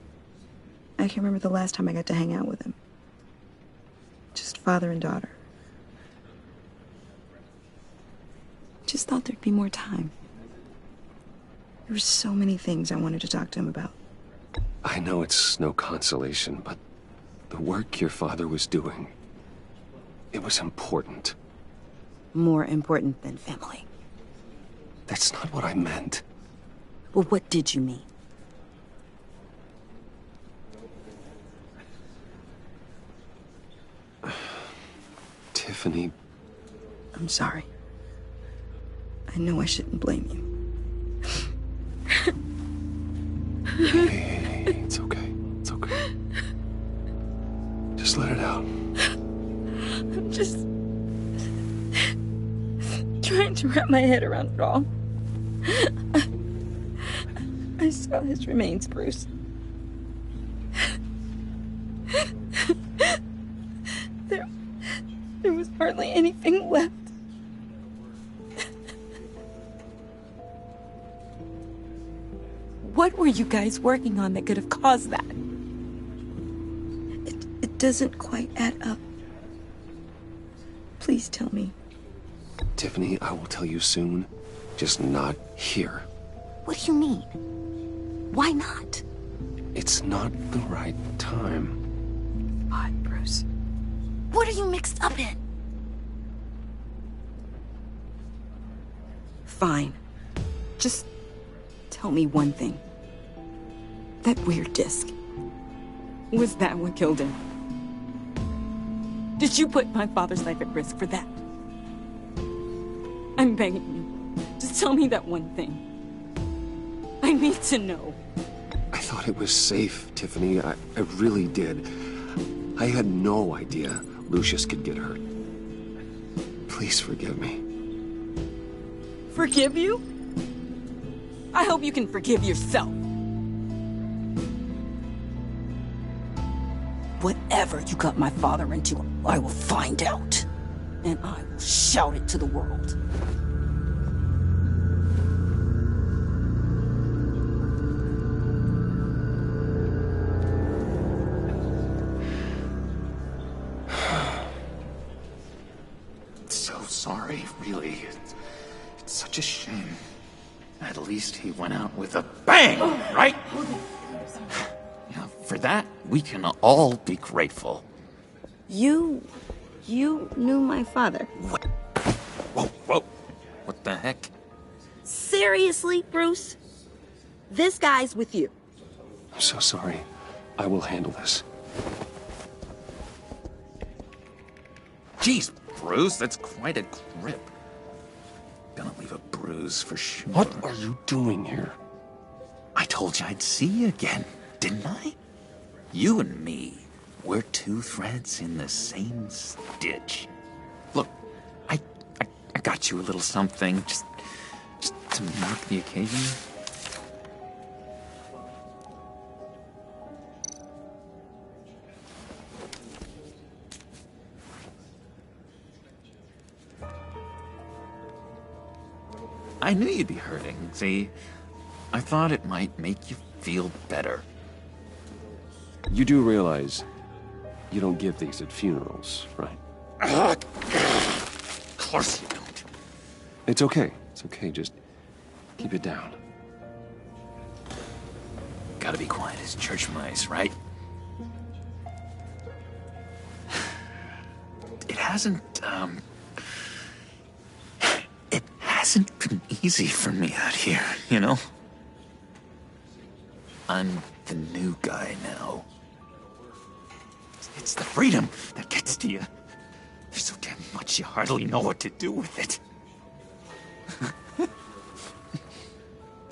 I can't remember the last time I got to hang out with him. Just father and daughter. Just thought there'd be more time. There were so many things I wanted to talk to him about. I know it's no consolation, but the work your father was doing, it was important. More important than family. That's not what I meant. Well, what did you mean? Tiffany. I'm sorry. I know I shouldn't blame you. Hey, it's okay. It's okay. Just let it out. I'm just trying to wrap my head around it all. I saw his remains, Bruce. There was hardly anything left. What were you guys working on that could have caused that? It doesn't quite add up. Please tell me. Tiffany, I will tell you soon. Just not here. What do you mean? Why not? It's not the right time. God, Bruce. What are you mixed up in? Fine. Just tell me one thing. That weird disc. Was that what killed him? Did you put my father's life at risk for that? I'm begging you. Just tell me that one thing. I need to know. I thought it was safe, Tiffany. I really did. I had no idea Lucius could get hurt. Please forgive me. Forgive you? I hope you can forgive yourself. Whatever you got my father into, I will find out. And I will shout it to the world. So sorry, really. It's such a shame. At least he went out with a bang, right? Yeah, for that, we can all be grateful. You knew my father. What? Whoa. What the heck? Seriously, Bruce? This guy's with you. I'm so sorry. I will handle this. Jeez, Bruce, that's quite a grip. Gonna leave a bruise for sure. What are you doing here? I told you I'd see you again, didn't I? You and me, we're two threads in the same stitch. Look, I got you a little something, just to mark the occasion. I knew you'd be hurting, see? I thought it might make you feel better. You do realize you don't give these at funerals, right? Of course you don't. It's okay. It's okay. Just keep it down. Gotta be quiet as church mice, right? It hasn't been easy for me out here, you know? I'm the new guy now. It's the freedom that gets to you. There's so damn much you hardly know what to do with it.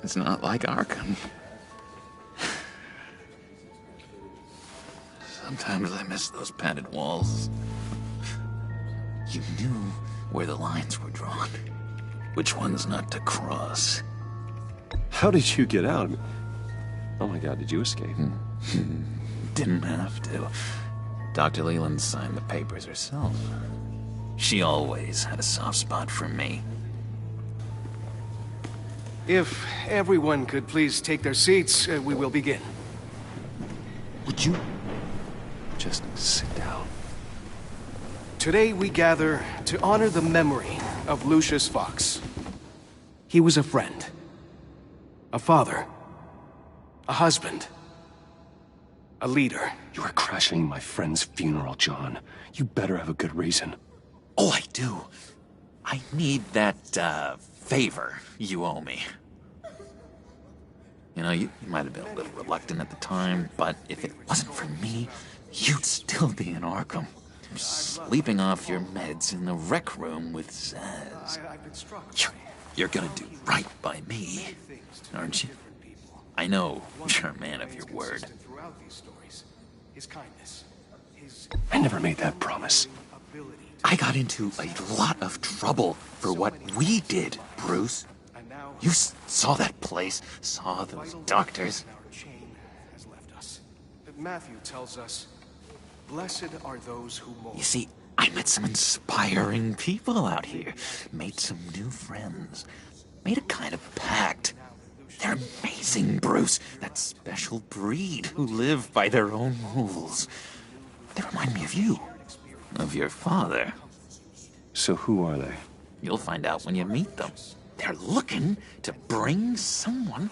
It's not like Arkham. Sometimes I miss those padded walls. You knew where the lines were drawn. Which ones not to cross. How did you get out? Oh my god, did you escape? Didn't have to. Dr. Leland signed the papers herself. She always had a soft spot for me. If everyone could please take their seats, we will begin. Would you just sit down? Today we gather to honor the memory of Lucius Fox. He was a friend, a father, a husband, a leader. You are crashing my friend's funeral, John. You better have a good reason. Oh, I do. I need that, favor you owe me. You know, you might have been a little reluctant at the time, but if it wasn't for me, you'd still be in Arkham. Sleeping off your meds in the rec room with Zaz. You're gonna do right by me, aren't you? I know you're a man of your word. I never made that promise. I got into a lot of trouble for what we did, Bruce. You saw that place, saw those doctors. Matthew tells us, blessed are those who mourn. You see, I met some inspiring people out here. Made some new friends. Made a kind of pact. They're amazing, Bruce. That special breed who live by their own rules. They remind me of you. Of your father. So who are they? You'll find out when you meet them. They're looking to bring someone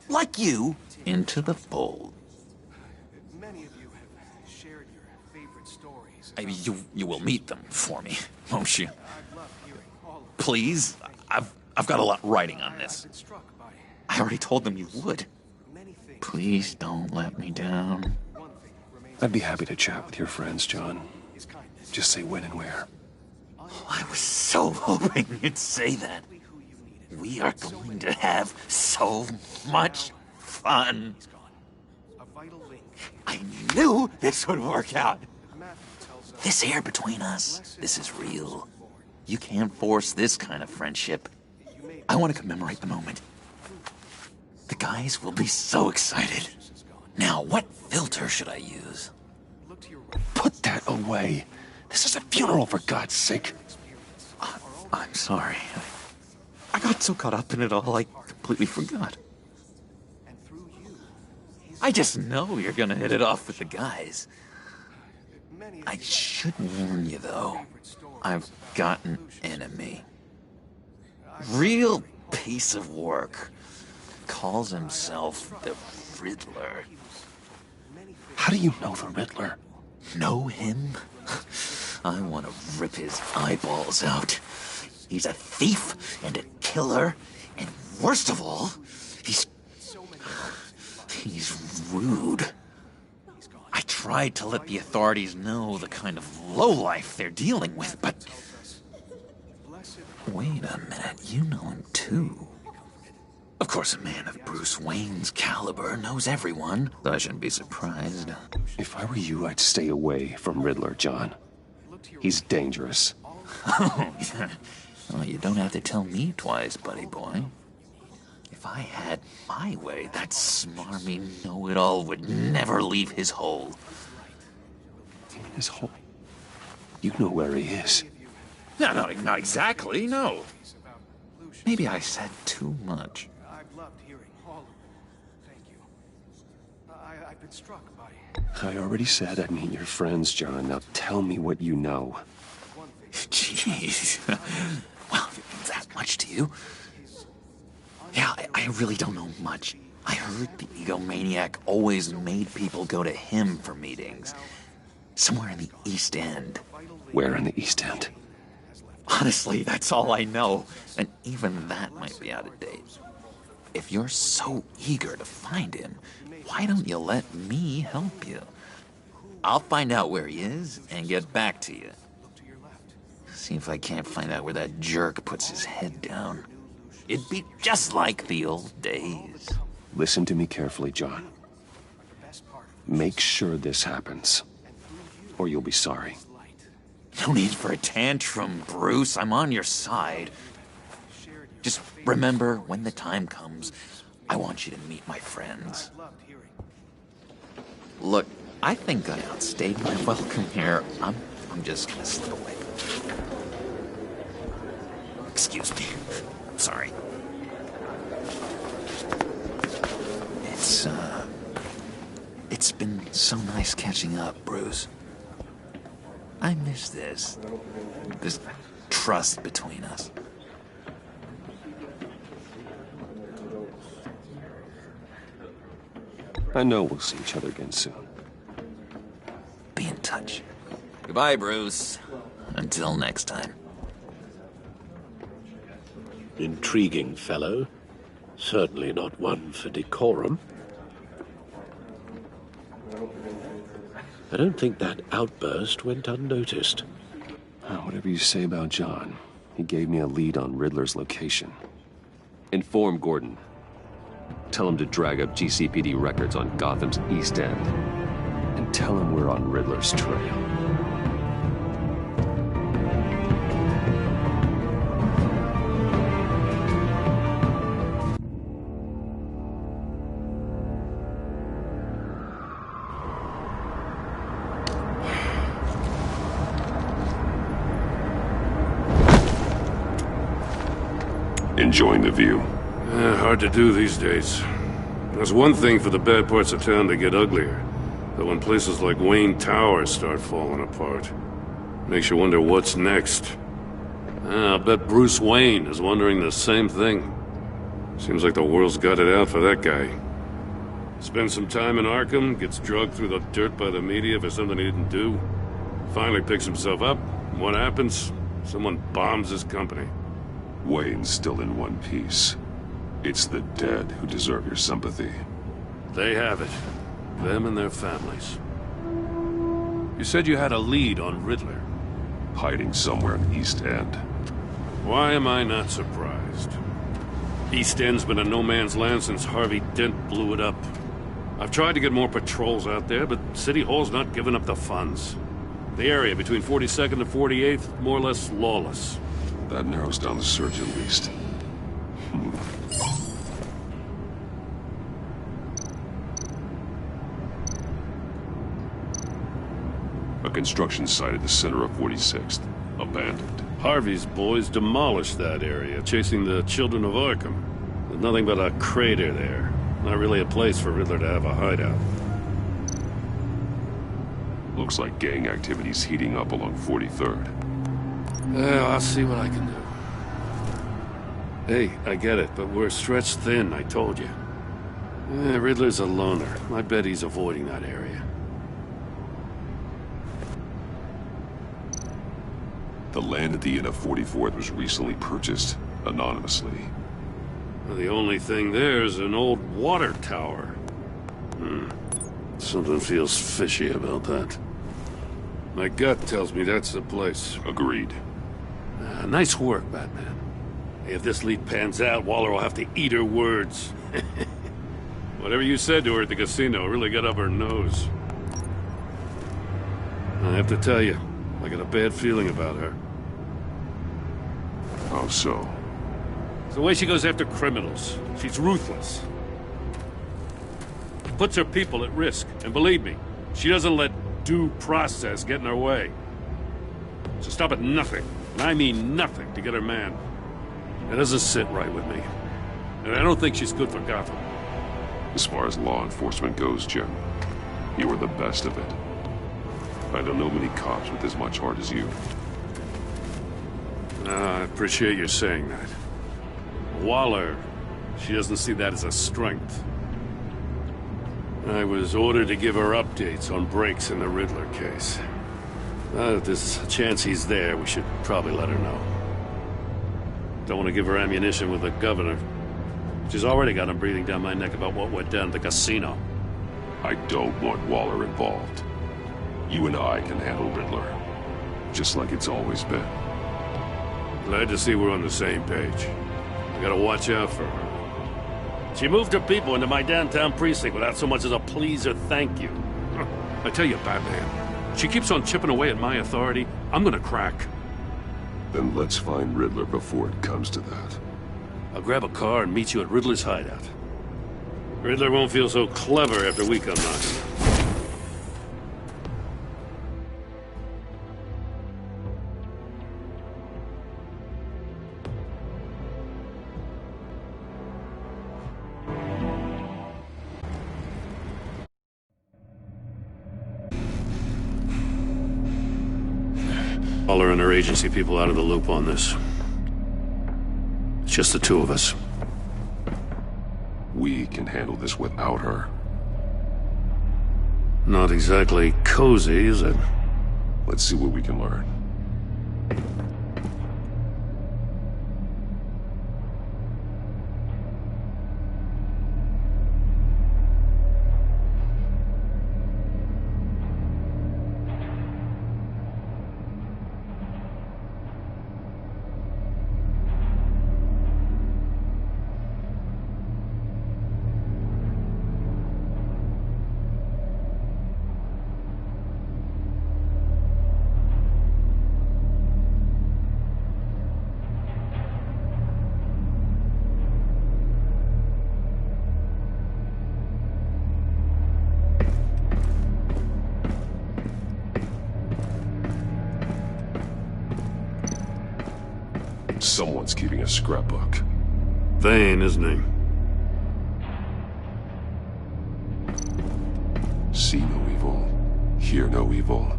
like you into the fold. You will meet them for me, won't you? Please? I've got a lot writing on this. I already told them you would. Please don't let me down. I'd be happy to chat with your friends, John. Just say when and where. Oh, I was so hoping you'd say that. We are going to have so much fun. I knew this would work out. This air between us, this is real. You can't force this kind of friendship. I want to commemorate the moment. The guys will be so excited. Now, what filter should I use? Put that away. This is a funeral, for God's sake. I'm sorry. I got so caught up in it all, I completely forgot. I just know you're gonna hit it off with the guys. I should warn you, though. I've got an enemy. Real piece of work. Calls himself the Riddler. How do you know the Riddler? Know him? I want to rip his eyeballs out. He's a thief and a killer, and worst of all, he's rude. I tried to let the authorities know the kind of lowlife they're dealing with, but... Wait a minute, you know him too. Of course, a man of Bruce Wayne's caliber knows everyone, so I shouldn't be surprised. If I were you, I'd stay away from Riddler, John. He's dangerous. Well, you don't have to tell me twice, buddy boy. If I had my way, that smarmy know-it-all would never leave his hole. His hole? You know where he is. No, not exactly, no. Maybe I said too much. I've loved hearing all of it. Thank you. I've been struck by... I already said I'd meet your friends, John. Now tell me what you know. Jeez. Well, that much to you? Yeah, I really don't know much. I heard the egomaniac always made people go to him for meetings. Somewhere in the East End. Where in the East End? Honestly, that's all I know. And even that might be out of date. If you're so eager to find him, why don't you let me help you? I'll find out where he is and get back to you. See if I can't find out where that jerk puts his head down. It'd be just like the old days. Listen to me carefully, John. Make sure this happens, or you'll be sorry. No need for a tantrum, Bruce. I'm on your side. Just remember, when the time comes, I want you to meet my friends. Look, I think I outstayed my welcome here. I'm just gonna slip away. Excuse me. Sorry. It's been so nice catching up, Bruce. I miss this trust between us. I know we'll see each other again soon. Be in touch. Goodbye, Bruce. Until next time. Intriguing fellow. Certainly not one for decorum. I don't think that outburst went unnoticed. Whatever you say about John, he gave me a lead on Riddler's location. Inform Gordon. Tell him to drag up GCPD records on Gotham's East End. And tell him we're on Riddler's trail. Enjoying the view? Hard to do these days. There's one thing for the bad parts of town to get uglier. But when places like Wayne Tower start falling apart, makes you wonder what's next. I'll bet Bruce Wayne is wondering the same thing. Seems like the world's got it out for that guy. Spends some time in Arkham, gets drugged through the dirt by the media for something he didn't do. Finally picks himself up. What happens? Someone bombs his company. Wayne's still in one piece. It's the dead who deserve your sympathy. They have it. Them and their families. You said you had a lead on Riddler. Hiding somewhere in the East End. Why am I not surprised? East End's been a no-man's land since Harvey Dent blew it up. I've tried to get more patrols out there, but City Hall's not giving up the funds. The area between 42nd and 48th, more or less lawless. That narrows down the search at least. A construction site at the center of 46th. Abandoned. Harvey's boys demolished that area, chasing the children of Arkham. There's nothing but a crater there. Not really a place for Riddler to have a hideout. Looks like gang activity's heating up along 43rd. Well, I'll see what I can do. Hey, I get it, but we're stretched thin, I told you. Riddler's a loner. I bet he's avoiding that area. The land at the end of 44th was recently purchased, anonymously. Well, the only thing there is an old water tower. Something feels fishy about that. My gut tells me that's the place. Agreed. Nice work, Batman. If this lead pans out, Waller will have to eat her words. Whatever you said to her at the casino really got up her nose. I have to tell you, I got a bad feeling about her. How so? It's the way she goes after criminals. She's ruthless. Puts her people at risk. And believe me, she doesn't let due process get in her way. She'll stop at nothing, and I mean nothing, to get her man. It doesn't sit right with me. And I don't think she's good for Gotham. As far as law enforcement goes, Jim, you are the best of it. I don't know many cops with as much heart as you. I appreciate you saying that. Waller, she doesn't see that as a strength. I was ordered to give her updates on breaks in the Riddler case. If there's a chance he's there, we should probably let her know. Don't want to give her ammunition with the governor. She's already got him breathing down my neck about what went down at the casino. I don't want Waller involved. You and I can handle Riddler, just like it's always been. Glad to see we're on the same page. I gotta watch out for her. She moved her people into my downtown precinct without so much as a please or thank you. I tell you, Batman, she keeps on chipping away at my authority. I'm gonna crack. Then let's find Riddler before it comes to that. I'll grab a car and meet you at Riddler's hideout. Riddler won't feel so clever after we come knocking. Waller and her agency people out of the loop on this. It's just the two of us. We can handle this without her. Not exactly cozy, is it? Let's see what we can learn. Someone's keeping a scrapbook. Vane, isn't he? See no evil, hear no evil,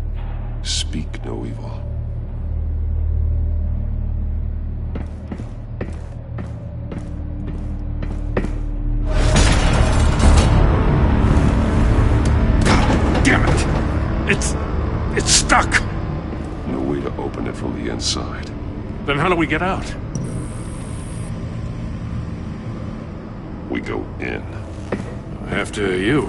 speak no evil. Damn it! It's stuck! No way to open it from the inside. Then how do we get out? We go in. After you.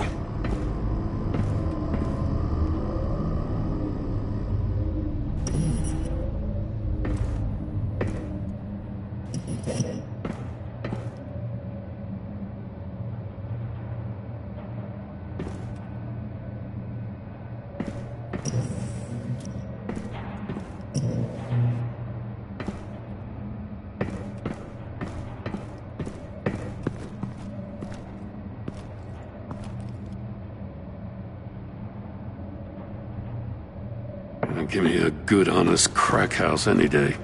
Give me a good, honest crack house any day.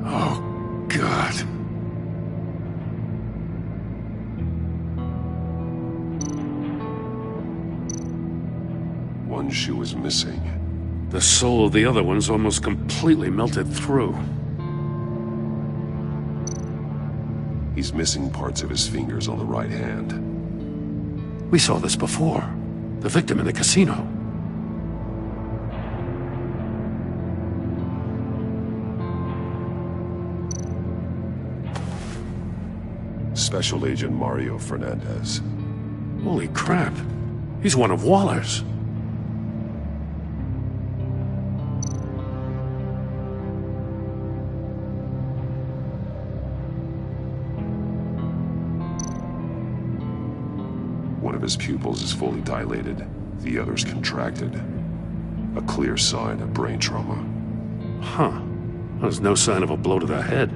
Oh, God. One shoe is missing. The sole of the other one's almost completely melted through. He's missing parts of his fingers on the right hand. We saw this before. The victim in the casino. Special Agent Mario Fernandez. Holy crap. He's one of Waller's. One of his pupils is fully dilated, the other's contracted. A clear sign of brain trauma. Huh. There's no sign of a blow to the head.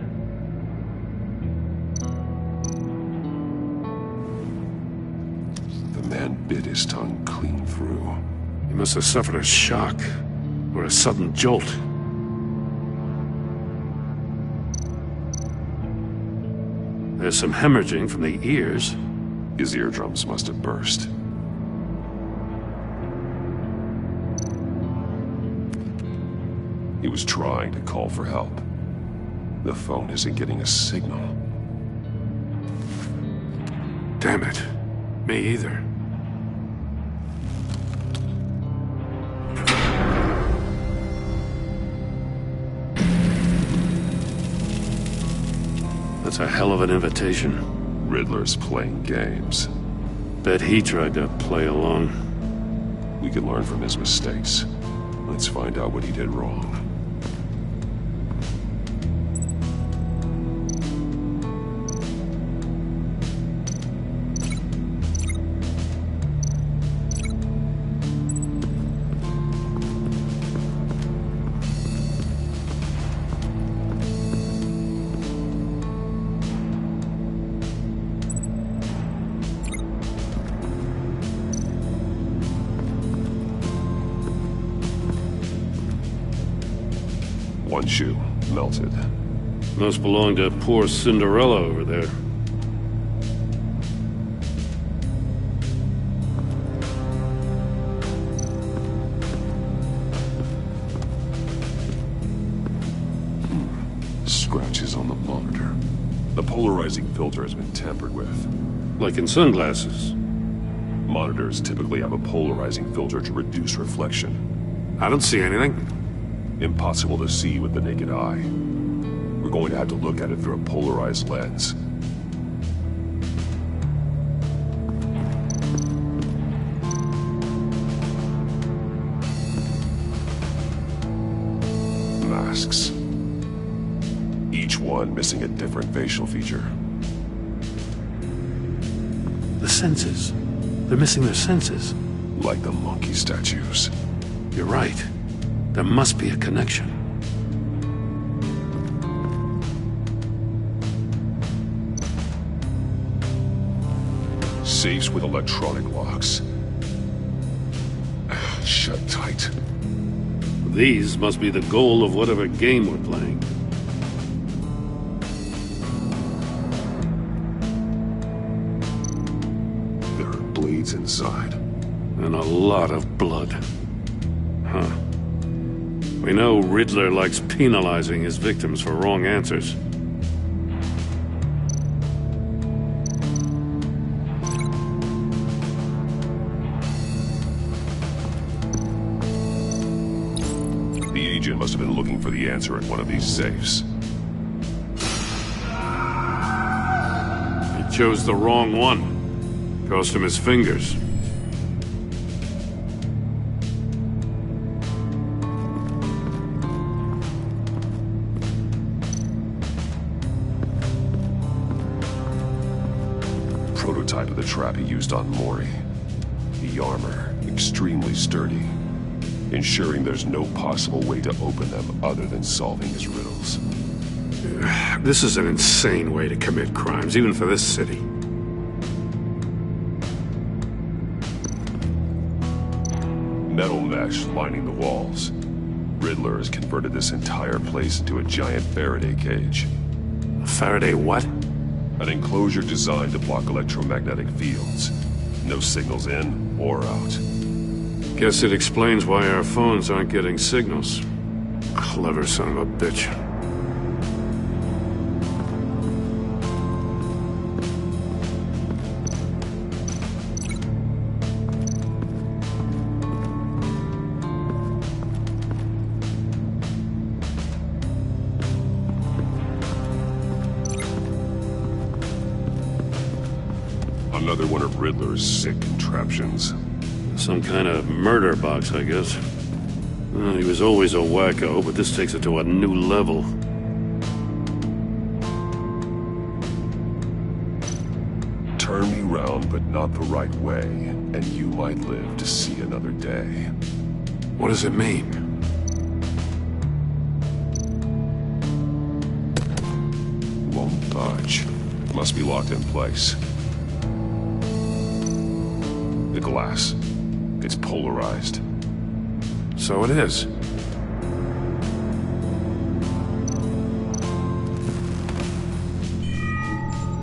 bit his tongue clean through. He must have suffered a shock, or a sudden jolt. There's some hemorrhaging from the ears. His eardrums must have burst. He was trying to call for help. The phone isn't getting a signal. Damn it. Me either. That's a hell of an invitation. Riddler's playing games. Bet he tried to play along. We can learn from his mistakes. Let's find out what he did wrong. One shoe, melted. Must belong to poor Cinderella over there. Scratches on the monitor. The polarizing filter has been tampered with. Like in sunglasses. Monitors typically have a polarizing filter to reduce reflection. I don't see anything. Impossible to see with the naked eye. We're going to have to look at it through a polarized lens. Masks. Each one missing a different facial feature. The senses. They're missing their senses. Like the monkey statues. You're right. There must be a connection. Safes with electronic locks. Shut tight. These must be the goal of whatever game we're playing. There are blades inside. And a lot of blood. Huh. We know Riddler likes penalizing his victims for wrong answers. The agent must have been looking for the answer in one of these safes. He chose the wrong one. Cost him his fingers. Prototype of the trap he used on Mori. The armor, extremely sturdy, ensuring there's no possible way to open them other than solving his riddles. This is an insane way to commit crimes, even for this city. Metal mesh lining the walls. Riddler has converted this entire place into a giant Faraday cage. A Faraday what? An enclosure designed to block electromagnetic fields. No signals in or out. Guess it explains why our phones aren't getting signals. Clever son of a bitch. Another one of Riddler's sick contraptions. Some kind of murder box, I guess. He was always a wacko, but this takes it to a new level. Turn me round, but not the right way, and you might live to see another day. What does it mean? Won't budge. Must be locked in place. glass. It's polarized. So it is.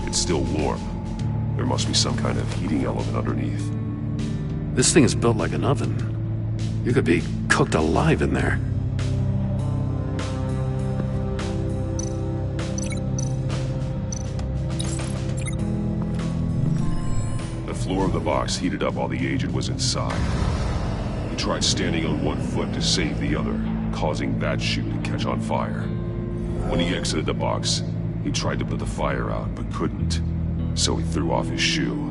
It's still warm. There must be some kind of heating element underneath. This thing is built like an oven. You could be cooked alive in there. The floor of the box heated up while the agent was inside. He tried standing on one foot to save the other, causing that shoe to catch on fire. When he exited the box, he tried to put the fire out, but couldn't, so he threw off his shoe.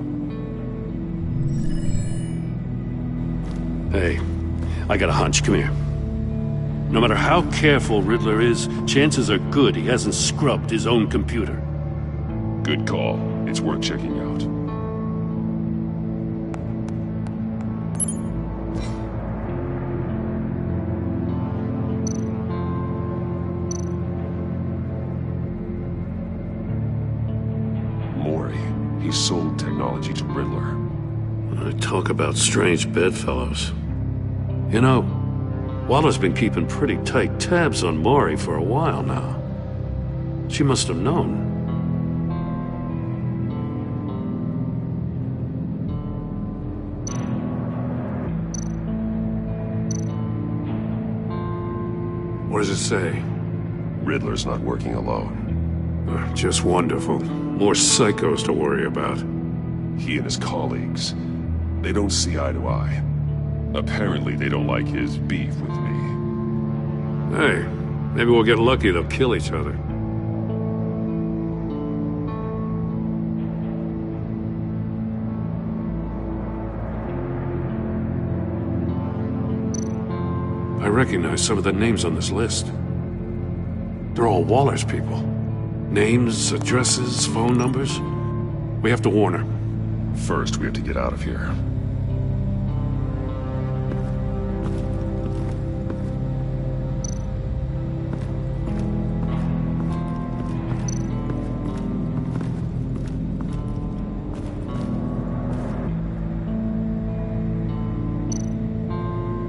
Hey, I got a hunch. Come here. No matter how careful Riddler is, chances are good he hasn't scrubbed his own computer. Good call. It's worth checking out. He sold technology to Riddler. I talk about strange bedfellows. You know, Waller's been keeping pretty tight tabs on Maury for a while now. She must have known. What does it say? Riddler's not working alone. Just wonderful. More psychos to worry about. He and his colleagues, they don't see eye to eye. Apparently they don't like his beef with me. Hey, maybe we'll get lucky they'll kill each other. I recognize some of the names on this list. They're all Waller's people. Names, addresses, phone numbers. We have to warn her. First, we have to get out of here.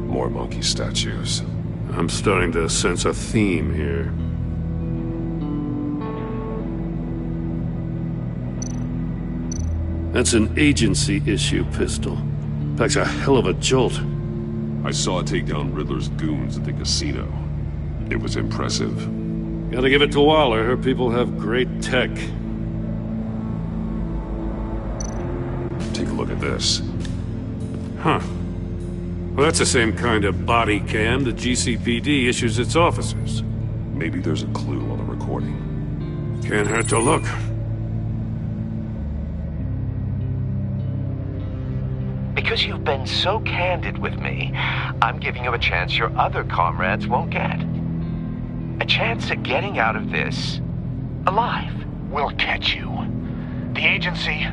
More monkey statues. I'm starting to sense a theme here. That's an agency-issue pistol. Packs a hell of a jolt. I saw it take down Riddler's goons at the casino. It was impressive. Gotta give it to Waller. Her people have great tech. Take a look at this. Huh. Well, that's the same kind of body cam the GCPD issues its officers. Maybe there's a clue on the recording. Can't hurt to look. Because you've been so candid with me, I'm giving you a chance your other comrades won't get. A chance at getting out of this alive. We'll catch you. The agency,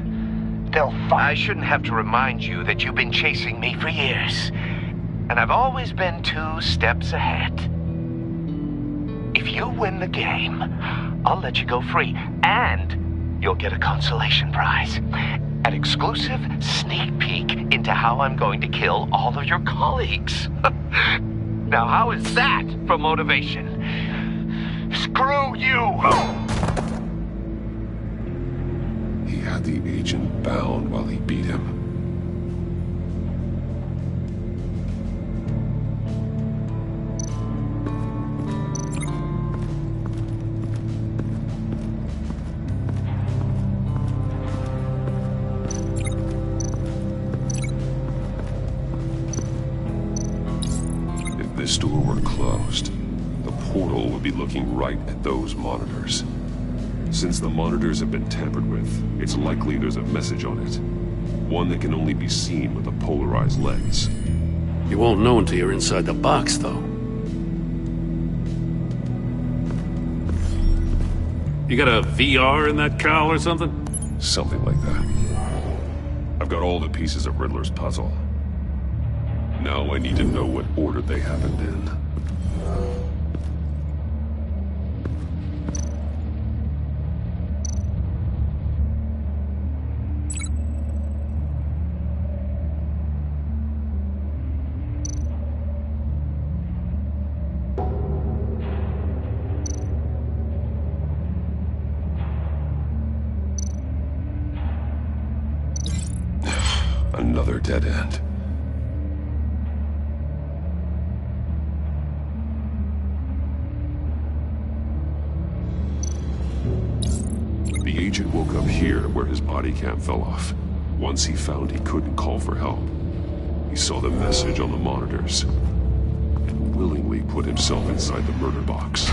they'll find... I shouldn't have to remind you that you've been chasing me for years. And I've always been 2 steps ahead. If you win the game, I'll let you go free. And you'll get a consolation prize. An exclusive sneak peek into how I'm going to kill all of your colleagues. Now, how is that for motivation? Screw you! He had the agent bound while he beat him. This door were closed, the portal would be looking right at those monitors. Since the monitors have been tampered with, it's likely there's a message on it. One that can only be seen with a polarized lens. You won't know until you're inside the box, though. You got a VR in that cowl or something? Something like that. I've got all the pieces of Riddler's puzzle. Now I need to know what order they happened in. Another dead end. The agent woke up here where his body cam fell off. Once he found he couldn't call for help, he saw the message on the monitors and willingly put himself inside the murder box.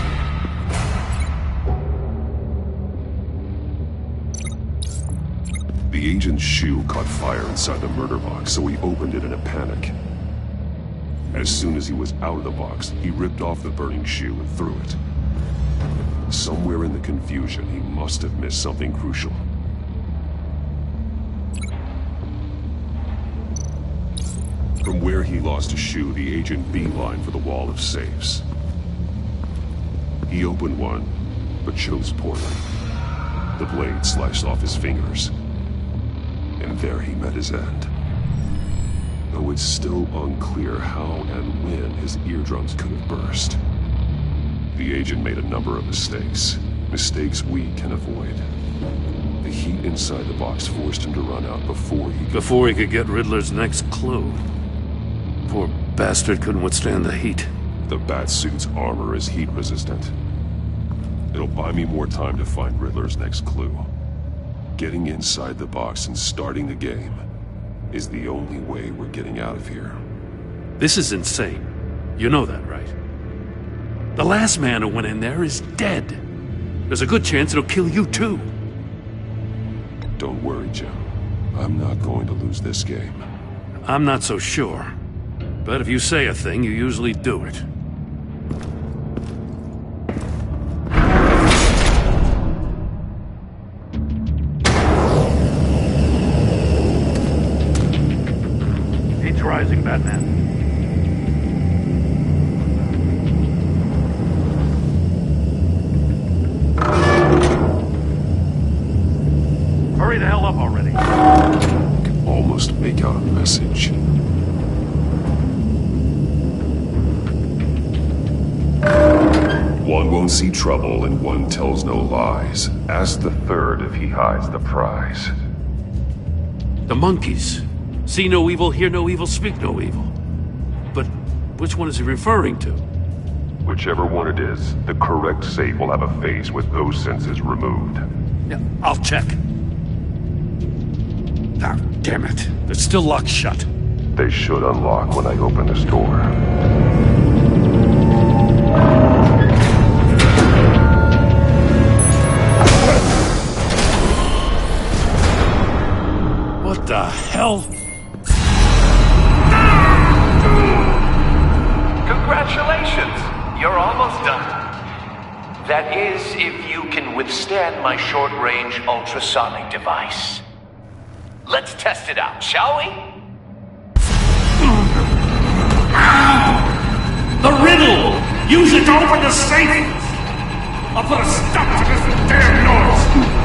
The agent's shoe caught fire inside the murder box, so he opened it in a panic. As soon as he was out of the box, he ripped off the burning shoe and threw it. Somewhere in the confusion, he must have missed something crucial. From where he lost a shoe, the agent beelined for the wall of safes. He opened one, but chose poorly. The blade sliced off his fingers. And there he met his end. Though it's still unclear how and when his eardrums could have burst. The agent made a number of mistakes. Mistakes we can avoid. The heat inside the box forced him to run out before he could get Riddler's next clue. Poor bastard couldn't withstand the heat. The Batsuit's armor is heat resistant. It'll buy me more time to find Riddler's next clue. Getting inside the box and starting the game is the only way we're getting out of here. This is insane. You know that, right? The last man who went in there is dead. There's a good chance it'll kill you too. Don't worry, Jim. I'm not going to lose this game. I'm not so sure. But if you say a thing, you usually do it. Heat's rising, Batman. Hurry the hell up already. I can almost make out a message. One won't see trouble and one tells no lies. Ask the third if he hides the prize. The monkeys. See no evil, hear no evil, speak no evil. But which one is he referring to? Whichever one it is, the correct safe will have a face with those senses removed. Yeah, I'll check. Ah, damn it. It's still locked shut. They should unlock when I open this door. What the hell? Congratulations! You're almost done. That is, if you can withstand my short-range ultrasonic device. Let's test it out, shall we? The riddle! Use it to open the safe! I'll put a stop to this damn noise!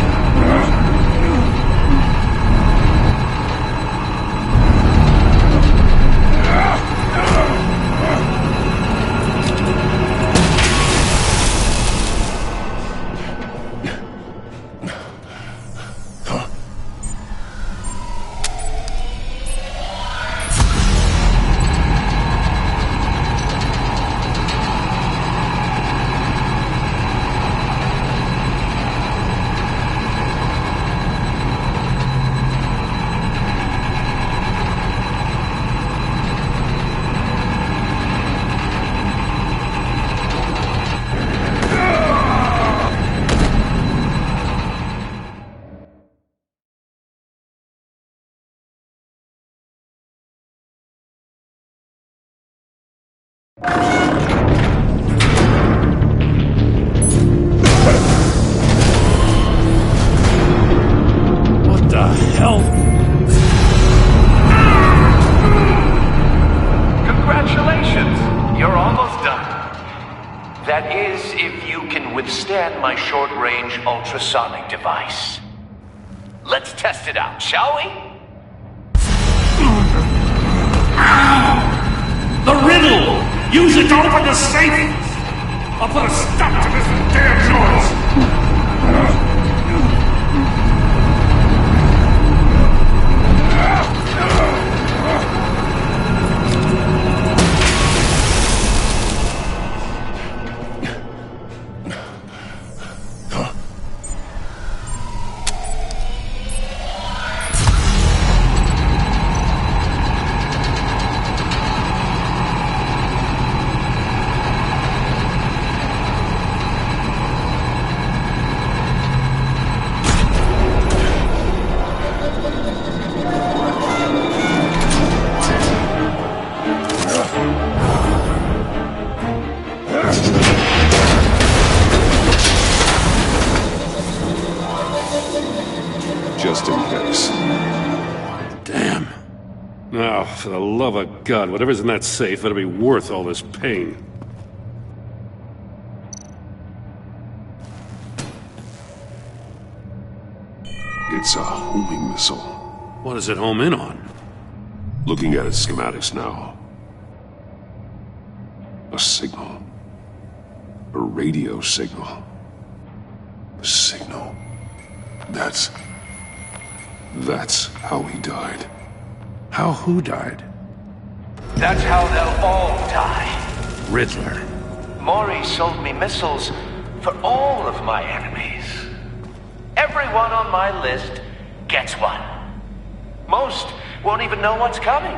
What the hell? Congratulations! You're almost done. That is, if you can withstand my short-range ultrasonic device. Let's test it out, shall we? The riddle! Use it to open the safe! I'll put a stop to this damn noise! just in case. Damn. Now, for the love of God, whatever's in that safe better be worth all this pain. It's a homing missile. What does it home in on? Looking at its schematics now. A signal. A radio signal. A signal. That's how he died. How who died? That's how they'll all die. Riddler. Maury sold me missiles for all of my enemies. Everyone on my list gets one. Most won't even know what's coming.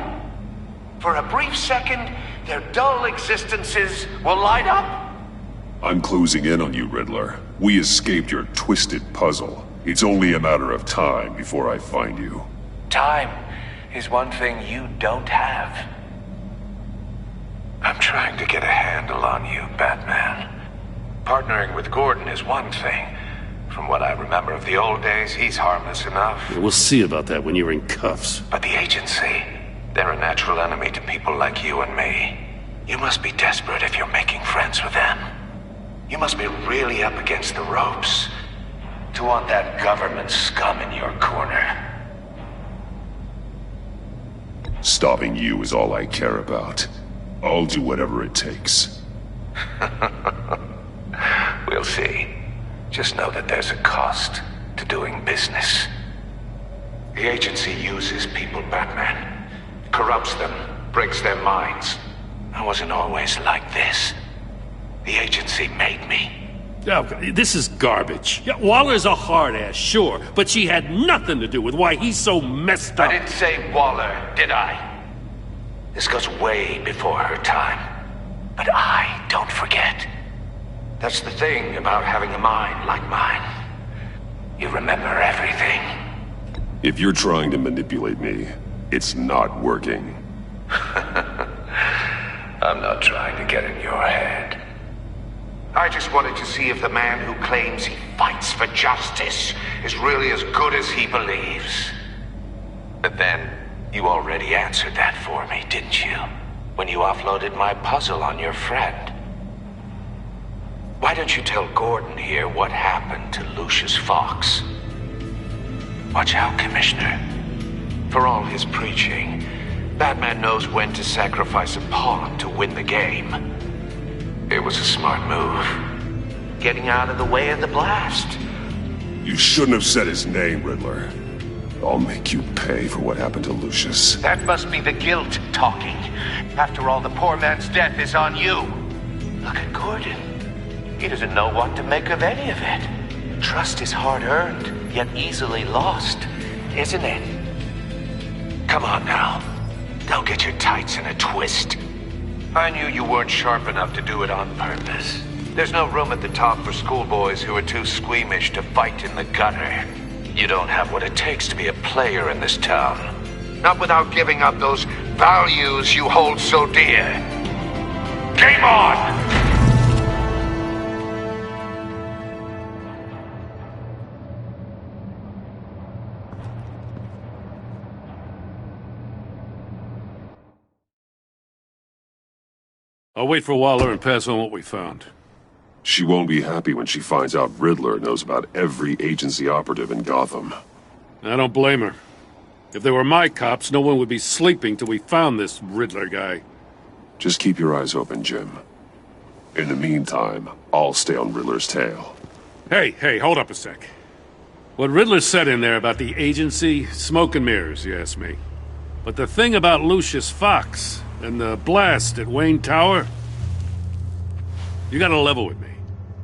For a brief second, their dull existences will light up. I'm closing in on you, Riddler. We escaped your twisted puzzle. It's only a matter of time before I find you. Time is one thing you don't have. I'm trying to get a handle on you, Batman. Partnering with Gordon is one thing. From what I remember of the old days, he's harmless enough. Yeah, we'll see about that when you're in cuffs. But the agency, they're a natural enemy to people like you and me. You must be desperate if you're making friends with them. You must be really up against the ropes to want that government scum in your corner. Stopping you is all I care about. I'll do whatever it takes. We'll see. Just know that there's a cost to doing business. The agency uses people, Batman. Corrupts them, breaks their minds. I wasn't always like this. The agency made me. Oh, this is garbage. Yeah, Waller's a hard-ass, sure, but she had nothing to do with why he's so messed up. I didn't say Waller, did I? This goes way before her time. But I don't forget. That's the thing about having a mind like mine. You remember everything. If you're trying to manipulate me, it's not working. I'm not trying to get in your head. I just wanted to see if the man who claims he fights for justice is really as good as he believes. But then, you already answered that for me, didn't you? When you offloaded my puzzle on your friend. Why don't you tell Gordon here what happened to Lucius Fox? Watch out, Commissioner. For all his preaching, Batman knows when to sacrifice a pawn to win the game. It was a smart move. Getting out of the way of the blast. You shouldn't have said his name, Riddler. I'll make you pay for what happened to Lucius. That must be the guilt talking. After all, the poor man's death is on you. Look at Gordon. He doesn't know what to make of any of it. Trust is hard-earned, yet easily lost, isn't it? Come on now. Don't get your tights in a twist. I knew you weren't sharp enough to do it on purpose. There's no room at the top for schoolboys who are too squeamish to fight in the gutter. You don't have what it takes to be a player in this town. Not without giving up those values you hold so dear. Game on! I'll wait for Waller and pass on what we found. She won't be happy when she finds out Riddler knows about every agency operative in Gotham. I don't blame her. If they were my cops, no one would be sleeping till we found this Riddler guy. Just keep your eyes open, Jim. In the meantime, I'll stay on Riddler's tail. Hey, hold up a sec. What Riddler said in there about the agency, smoke and mirrors, you ask me. But the thing about Lucius Fox and the blast at Wayne Tower, you gotta level with me.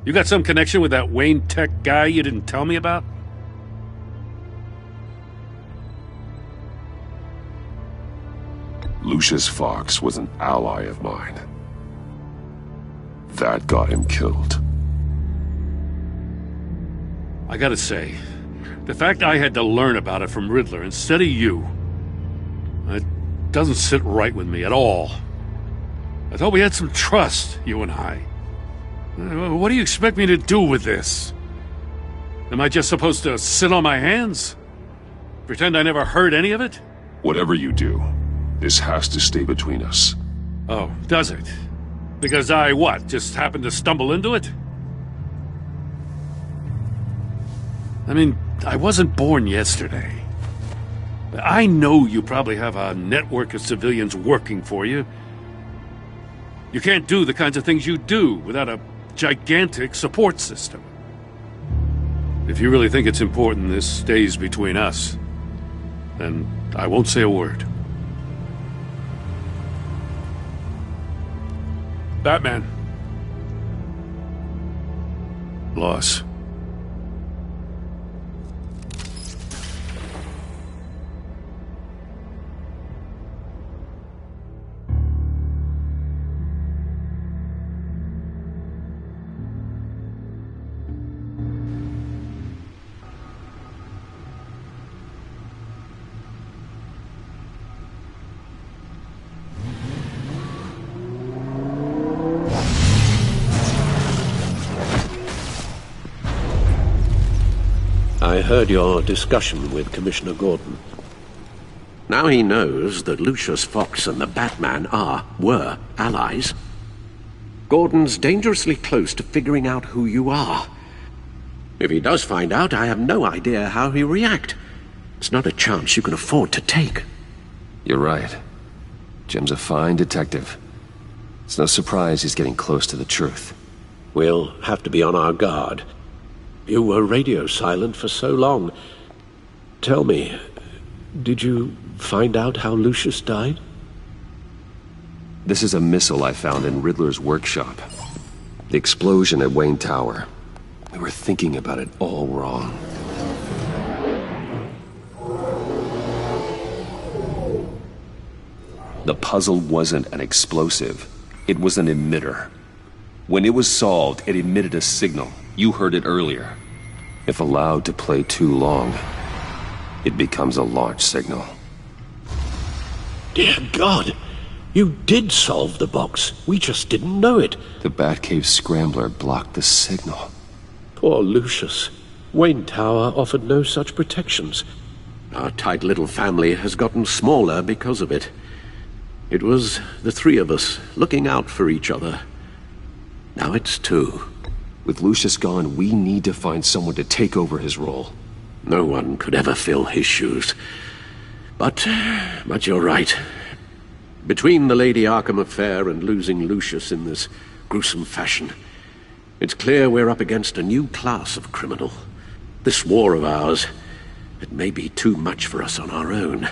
You got some connection with that Wayne Tech guy you didn't tell me about? Lucius Fox was an ally of mine. That got him killed. I gotta say, the fact I had to learn about it from Riddler instead of you, it doesn't sit right with me at all. I thought we had some trust, you and I. What do you expect me to do with this? Am I just supposed to sit on my hands? Pretend I never heard any of it? Whatever you do, this has to stay between us. Oh, does it? Because I, what, just happened to stumble into it? I mean, I wasn't born yesterday. I know you probably have a network of civilians working for you. You can't do the kinds of things you do without a gigantic support system. If you really think it's important this stays between us, then I won't say a word. Batman. Loss. I heard your discussion with Commissioner Gordon. Now he knows that Lucius Fox and the Batman were allies. Gordon's dangerously close to figuring out who you are. If he does find out, I have no idea how he'll react. It's not a chance you can afford to take. You're right. Jim's a fine detective. It's no surprise he's getting close to the truth. We'll have to be on our guard. You were radio silent for so long. Tell me, did you find out how Lucius died? This is a missile I found in Riddler's workshop. The explosion at Wayne Tower. We were thinking about it all wrong. The puzzle wasn't an explosive. It was an emitter. When it was solved, it emitted a signal. You heard it earlier. If allowed to play too long, it becomes a launch signal. Dear God! You did solve the box. We just didn't know it. The Batcave scrambler blocked the signal. Poor Lucius. Wayne Tower offered no such protections. Our tight little family has gotten smaller because of it. It was the three of us looking out for each other. Now it's two. With Lucius gone, we need to find someone to take over his role. No one could ever fill his shoes. But you're right. Between the Lady Arkham affair and losing Lucius in this gruesome fashion, it's clear we're up against a new class of criminal. This war of ours, it may be too much for us on our own.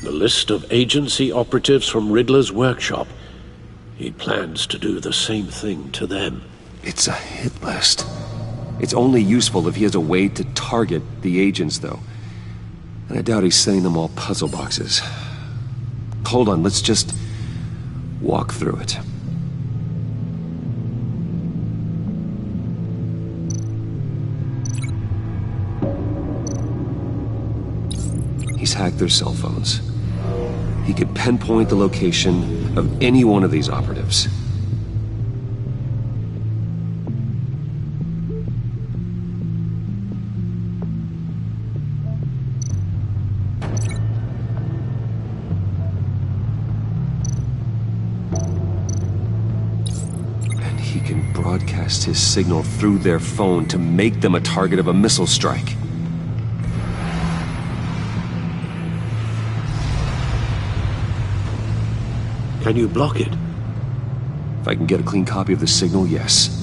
The list of agency operatives from Riddler's workshop. He plans to do the same thing to them. It's a hit list. It's only useful if he has a way to target the agents, though. And I doubt he's sending them all puzzle boxes. Hold on, let's just walk through it. He's hacked their cell phones. He could pinpoint the location of any one of these operatives. And he can broadcast his signal through their phone to make them a target of a missile strike. Can you block it? If I can get a clean copy of the signal, yes.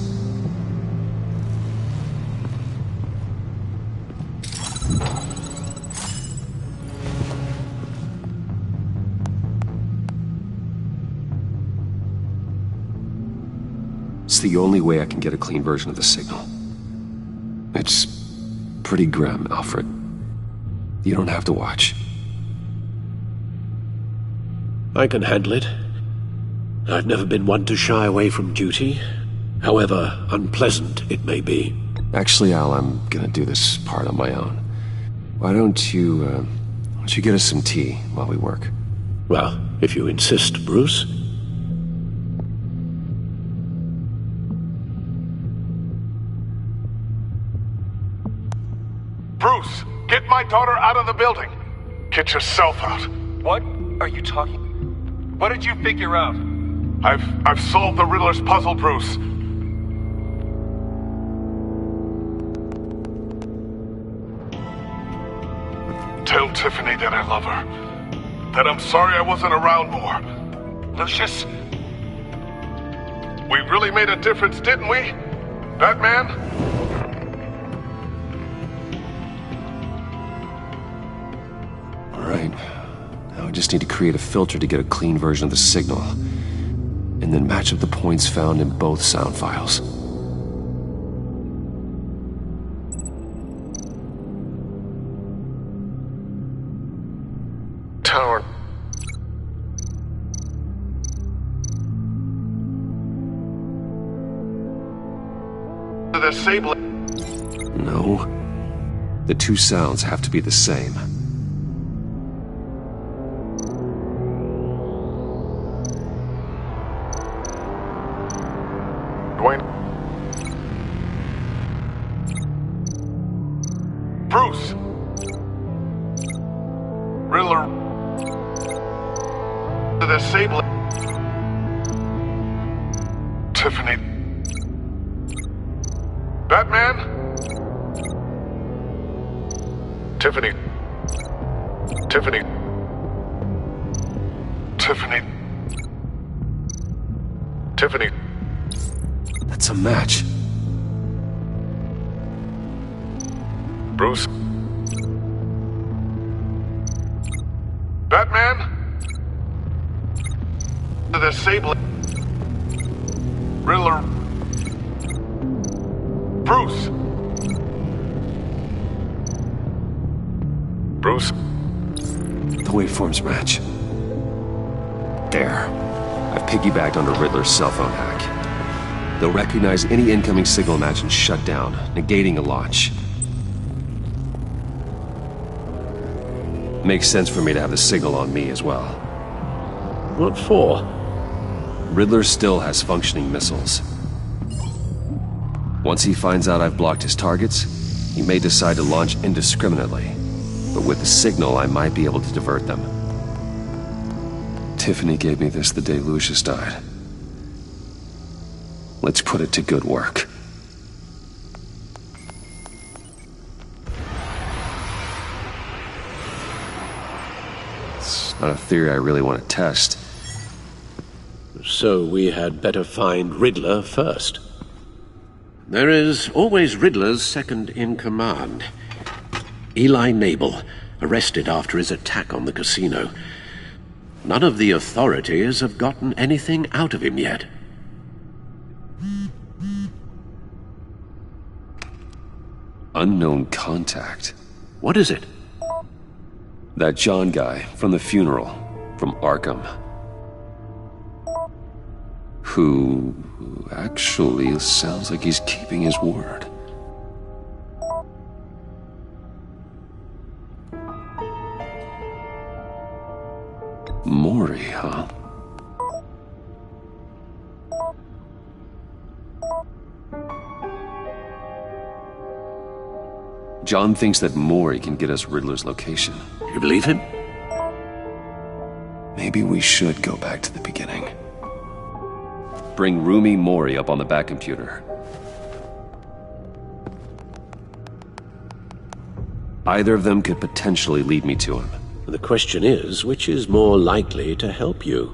It's the only way I can get a clean version of the signal. It's pretty grim, Alfred. You don't have to watch. I can handle it. I've never been one to shy away from duty, however unpleasant it may be. Actually, Al, I'm gonna do this part on my own. Why don't you get us some tea while we work? Well, if you insist, Bruce. Bruce, get my daughter out of the building. Get yourself out. What are you talking? What did you figure out? I've solved the Riddler's puzzle, Bruce. Tell Tiffany that I love her. That I'm sorry I wasn't around more. Lucius? We really made a difference, didn't we? Batman? All right. Now I just need to create a filter to get a clean version of the signal. And then match up the points found in both sound files. Tower. Disabling. No. The two sounds have to be the same. Dwayne. Bruce. Riddler. Disabling. Tiffany. Batman? Tiffany. Tiffany. Tiffany. Tiffany. That's a match. Bruce? Batman? The disabling. Riddler. Bruce! Bruce? The waveforms match. There. I've piggybacked onto Riddler's cell phone hack. They'll recognize any incoming signal match and shut down, negating a launch. Makes sense for me to have the signal on me as well. What for? Riddler still has functioning missiles. Once he finds out I've blocked his targets, he may decide to launch indiscriminately. But with the signal, I might be able to divert them. Tiffany gave me this the day Lucius died. Let's put it to good work. It's not a theory I really want to test. So we had better find Riddler first. There is always Riddler's second-in-command. Eli Nabel, arrested after his attack on the casino. None of the authorities have gotten anything out of him yet. Unknown contact. What is it? That John guy from the funeral, from Arkham. Who actually sounds like he's keeping his word. Maury, huh? John thinks that Maury can get us Riddler's location. You believe him? Maybe we should go back to the beginning. Bring Rumi Maury up on the back computer. Either of them could potentially lead me to him. The question is, which is more likely to help you?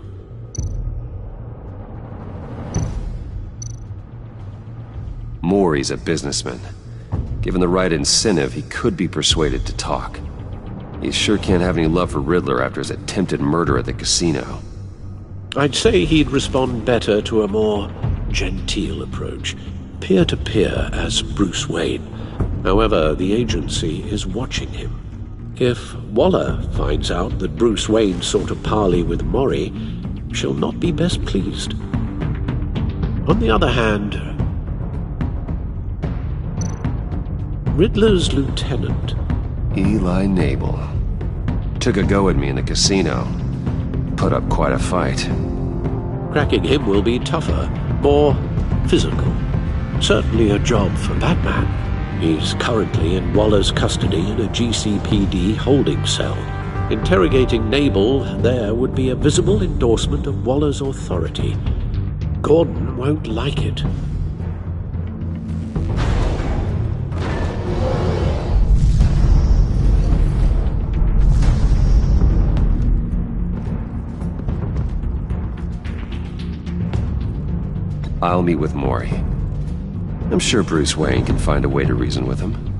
Maury's a businessman. Given the right incentive, he could be persuaded to talk. He sure can't have any love for Riddler after his attempted murder at the casino. I'd say he'd respond better to a more genteel approach, peer-to-peer as Bruce Wayne. However, the agency is watching him. If Waller finds out that Bruce Wayne sought a parley with Maury, she'll not be best pleased. On the other hand, Riddler's lieutenant, Eli Nabel, took a go at me in the casino. Put up quite a fight. Cracking him will be tougher, more physical. Certainly a job for Batman. He's currently in Waller's custody in a GCPD holding cell. Interrogating Nabel there would be a visible endorsement of Waller's authority. Gordon won't like it. I'll meet with Maury. I'm sure Bruce Wayne can find a way to reason with him.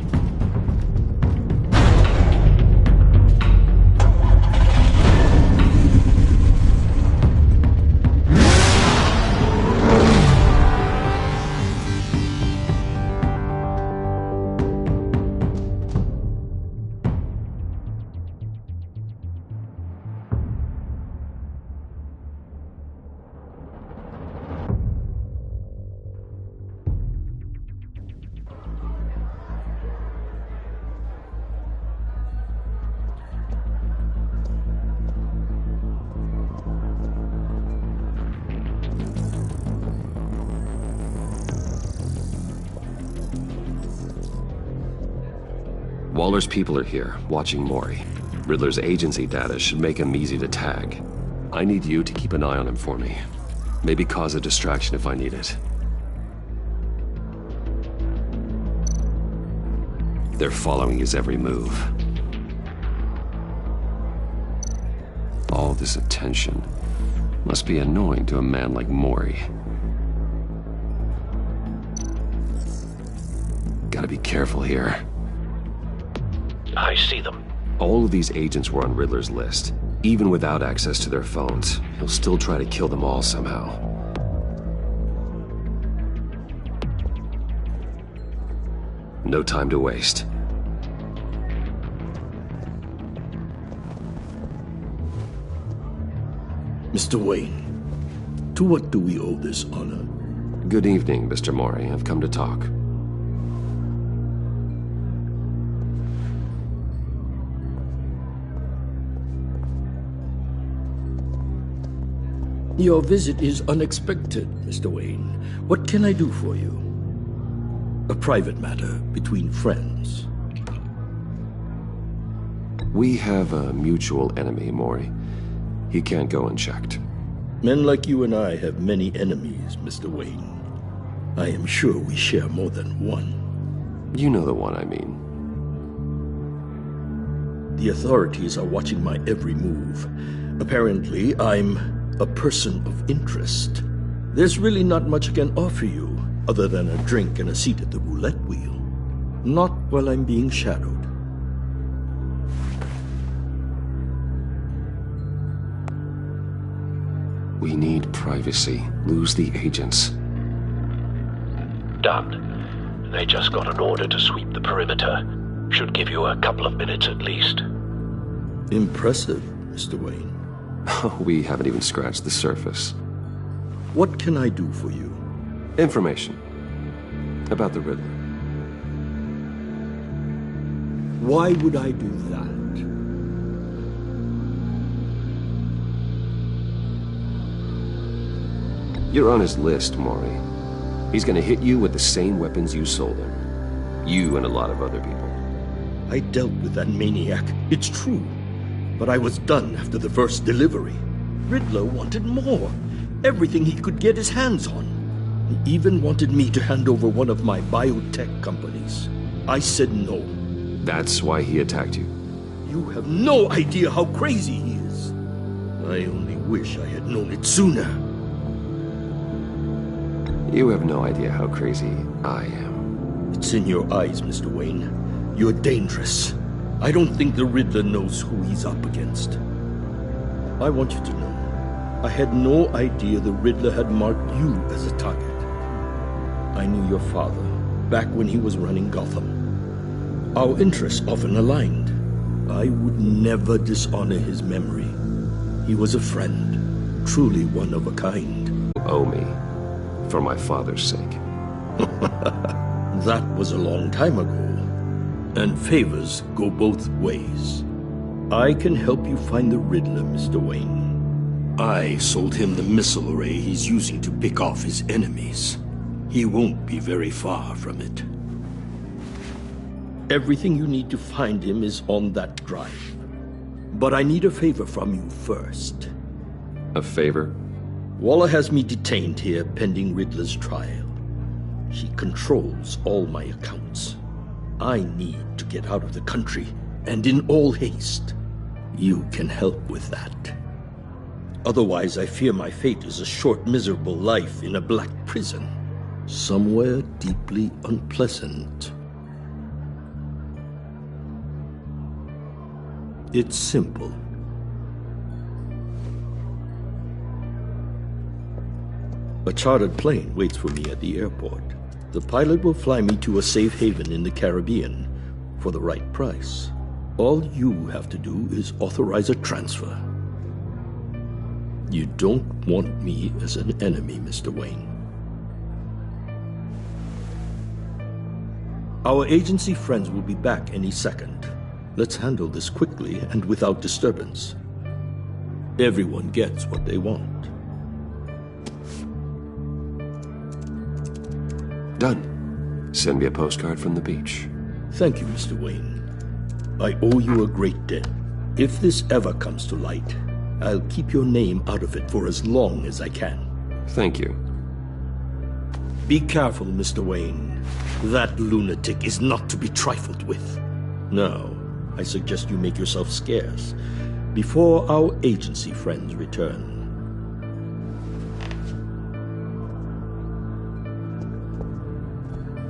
Waller's people are here, watching Maury. Riddler's agency data should make him easy to tag. I need you to keep an eye on him for me. Maybe cause a distraction if I need it. They're following his every move. All this attention must be annoying to a man like Maury. Gotta be careful here. I see them. All of these agents were on Riddler's list. Even without access to their phones, he'll still try to kill them all somehow. No time to waste. Mr. Wayne, to what do we owe this honor? Good evening, Mr. Maury. I've come to talk. Your visit is unexpected, Mr. Wayne. What can I do for you? A private matter between friends. We have a mutual enemy, Maury. He can't go unchecked. Men like you and I have many enemies, Mr. Wayne. I am sure we share more than one. You know the one I mean. The authorities are watching my every move. Apparently, I'm a person of interest. There's really not much I can offer you, other than a drink and a seat at the roulette wheel. Not while I'm being shadowed. We need privacy. Lose the agents. Done. They just got an order to sweep the perimeter. Should give you a couple of minutes at least. Impressive, Mr. Wayne. We haven't even scratched the surface. What can I do for you? Information. About the Riddler. Why would I do that? You're on his list, Maury. He's gonna hit you with the same weapons you sold him. You and a lot of other people. I dealt with that maniac, it's true. But I was done after the first delivery. Riddler wanted more. Everything he could get his hands on. He even wanted me to hand over one of my biotech companies. I said no. That's why he attacked you? You have no idea how crazy he is. I only wish I had known it sooner. You have no idea how crazy I am. It's in your eyes, Mr. Wayne. You're dangerous. I don't think the Riddler knows who he's up against. I want you to know, I had no idea the Riddler had marked you as a target. I knew your father, back when he was running Gotham. Our interests often aligned. I would never dishonor his memory. He was a friend, truly one of a kind. You owe me, for my father's sake. That was a long time ago. And favors go both ways. I can help you find the Riddler, Mr. Wayne. I sold him the missile array he's using to pick off his enemies. He won't be very far from it. Everything you need to find him is on that drive. But I need a favor from you first. A favor? Waller has me detained here pending Riddler's trial. She controls all my accounts. I need to get out of the country, and in all haste. You can help with that. Otherwise, I fear my fate is a short, miserable life in a black prison. Somewhere deeply unpleasant. It's simple. A chartered plane waits for me at the airport. The pilot will fly me to a safe haven in the Caribbean for the right price. All you have to do is authorize a transfer. You don't want me as an enemy, Mr. Wayne. Our agency friends will be back any second. Let's handle this quickly and without disturbance. Everyone gets what they want. Done. Send me a postcard from the beach. Thank you, Mr. Wayne. I owe you a great debt. If this ever comes to light, I'll keep your name out of it for as long as I can. Thank you. Be careful, Mr. Wayne. That lunatic is not to be trifled with. Now, I suggest you make yourself scarce before our agency friends return.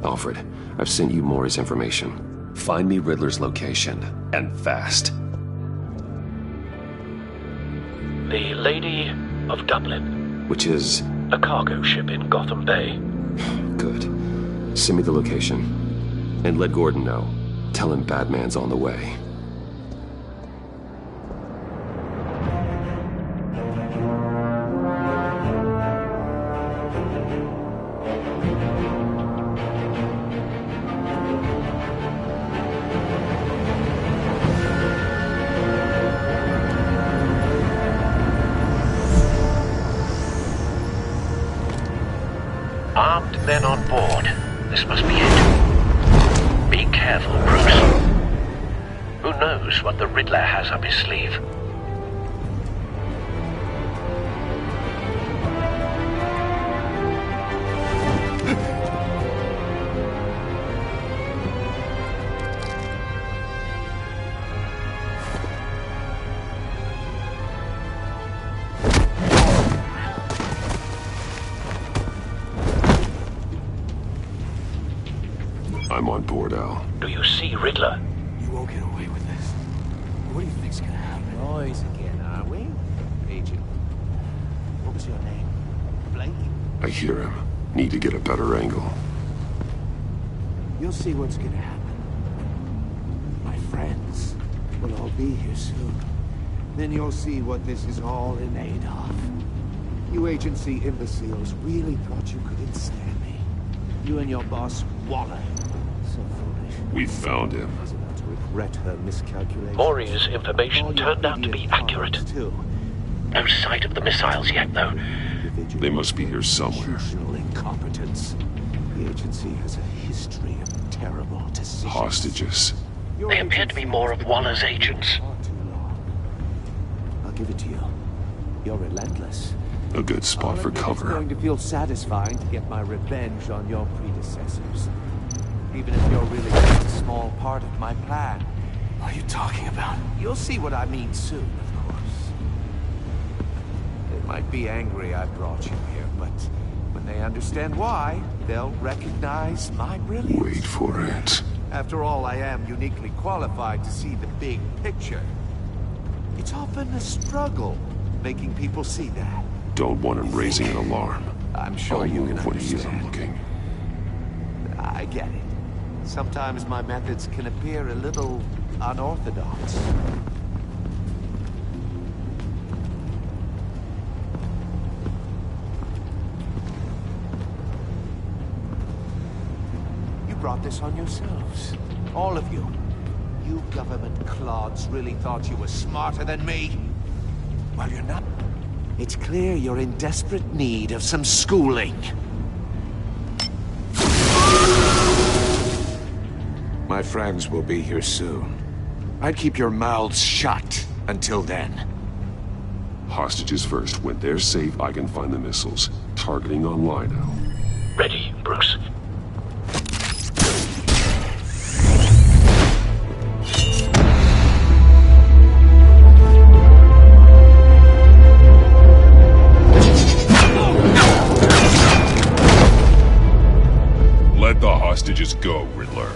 Alfred, I've sent you Maury's information. Find me Riddler's location, and fast. The Lady of Dublin. Which is? A cargo ship in Gotham Bay. Good. Send me the location. And let Gordon know. Tell him Batman's on the way. Armed men on board. This must be it. Be careful, Bruce. Who knows what the Riddler has up his sleeve? I'm on board, Al. Do you see Riddler? You won't get away with this. What do you think's gonna happen? Boys again, are we? Agent. What was your name? Blake? I hear him. Need to get a better angle. You'll see what's gonna happen. My friends will all be here soon. Then you'll see what this is all in aid of. You agency imbeciles really thought you could ensnare me. You and your boss, Waller. So foolish. We found him. She's about to regret her miscalculation. Maury's information turned out to be accurate. No sight of the missiles yet, though. They must be here somewhere. Institutional incompetence. The agency has a history of terrible decisions. Hostages. They appear to be more of Waller's agents. I'll give it to you. You're relentless. A good spot for It's cover. going to feel satisfying to get my revenge on your predecessors. Even if you're really just a small part of my plan. What are you talking about? You'll see what I mean soon, of course. They might be angry I brought you here, but when they understand why, they'll recognize my brilliance. Wait for it. After all, I am uniquely qualified to see the big picture. It's often a struggle making people see that. Don't want him raising an alarm. I'm sure I'll you can move when he isn't understand. looking. I get it. Sometimes my methods can appear a little unorthodox. You brought this on yourselves. All of you. You government clods really thought you were smarter than me? Well, you're not. It's clear you're in desperate need of some schooling. My friends will be here soon. I'd keep your mouths shut until then. Hostages first. When they're safe, I can find the missiles. Targeting on Lino. Ready, Bruce. Let the hostages go, Riddler.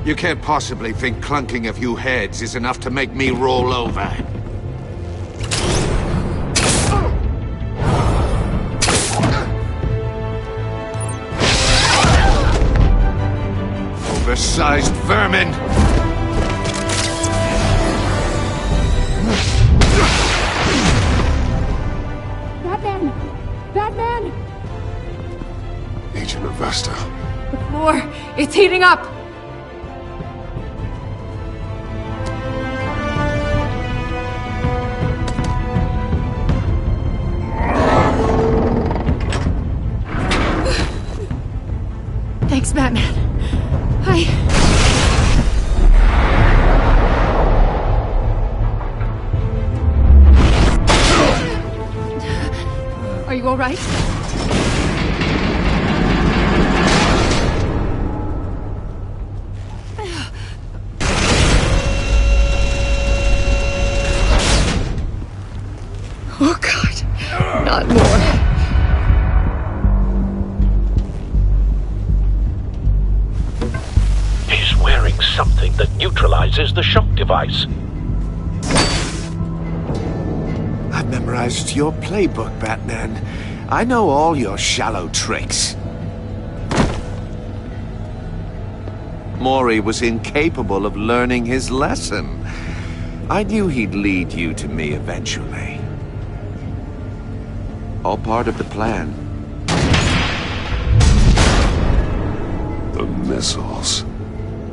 You can't possibly think clunking a few heads is enough to make me roll over. Oversized vermin! Batman! Batman! Agent Avesta. The floor, it's heating up! Thanks, Batman. Are you all right? Oh, God. Not more. He's wearing something that neutralizes the shock device. I've memorized your playbook, Batman. I know all your shallow tricks. Mori was incapable of learning his lesson. I knew he'd lead you to me eventually. All part of the plan. The missiles.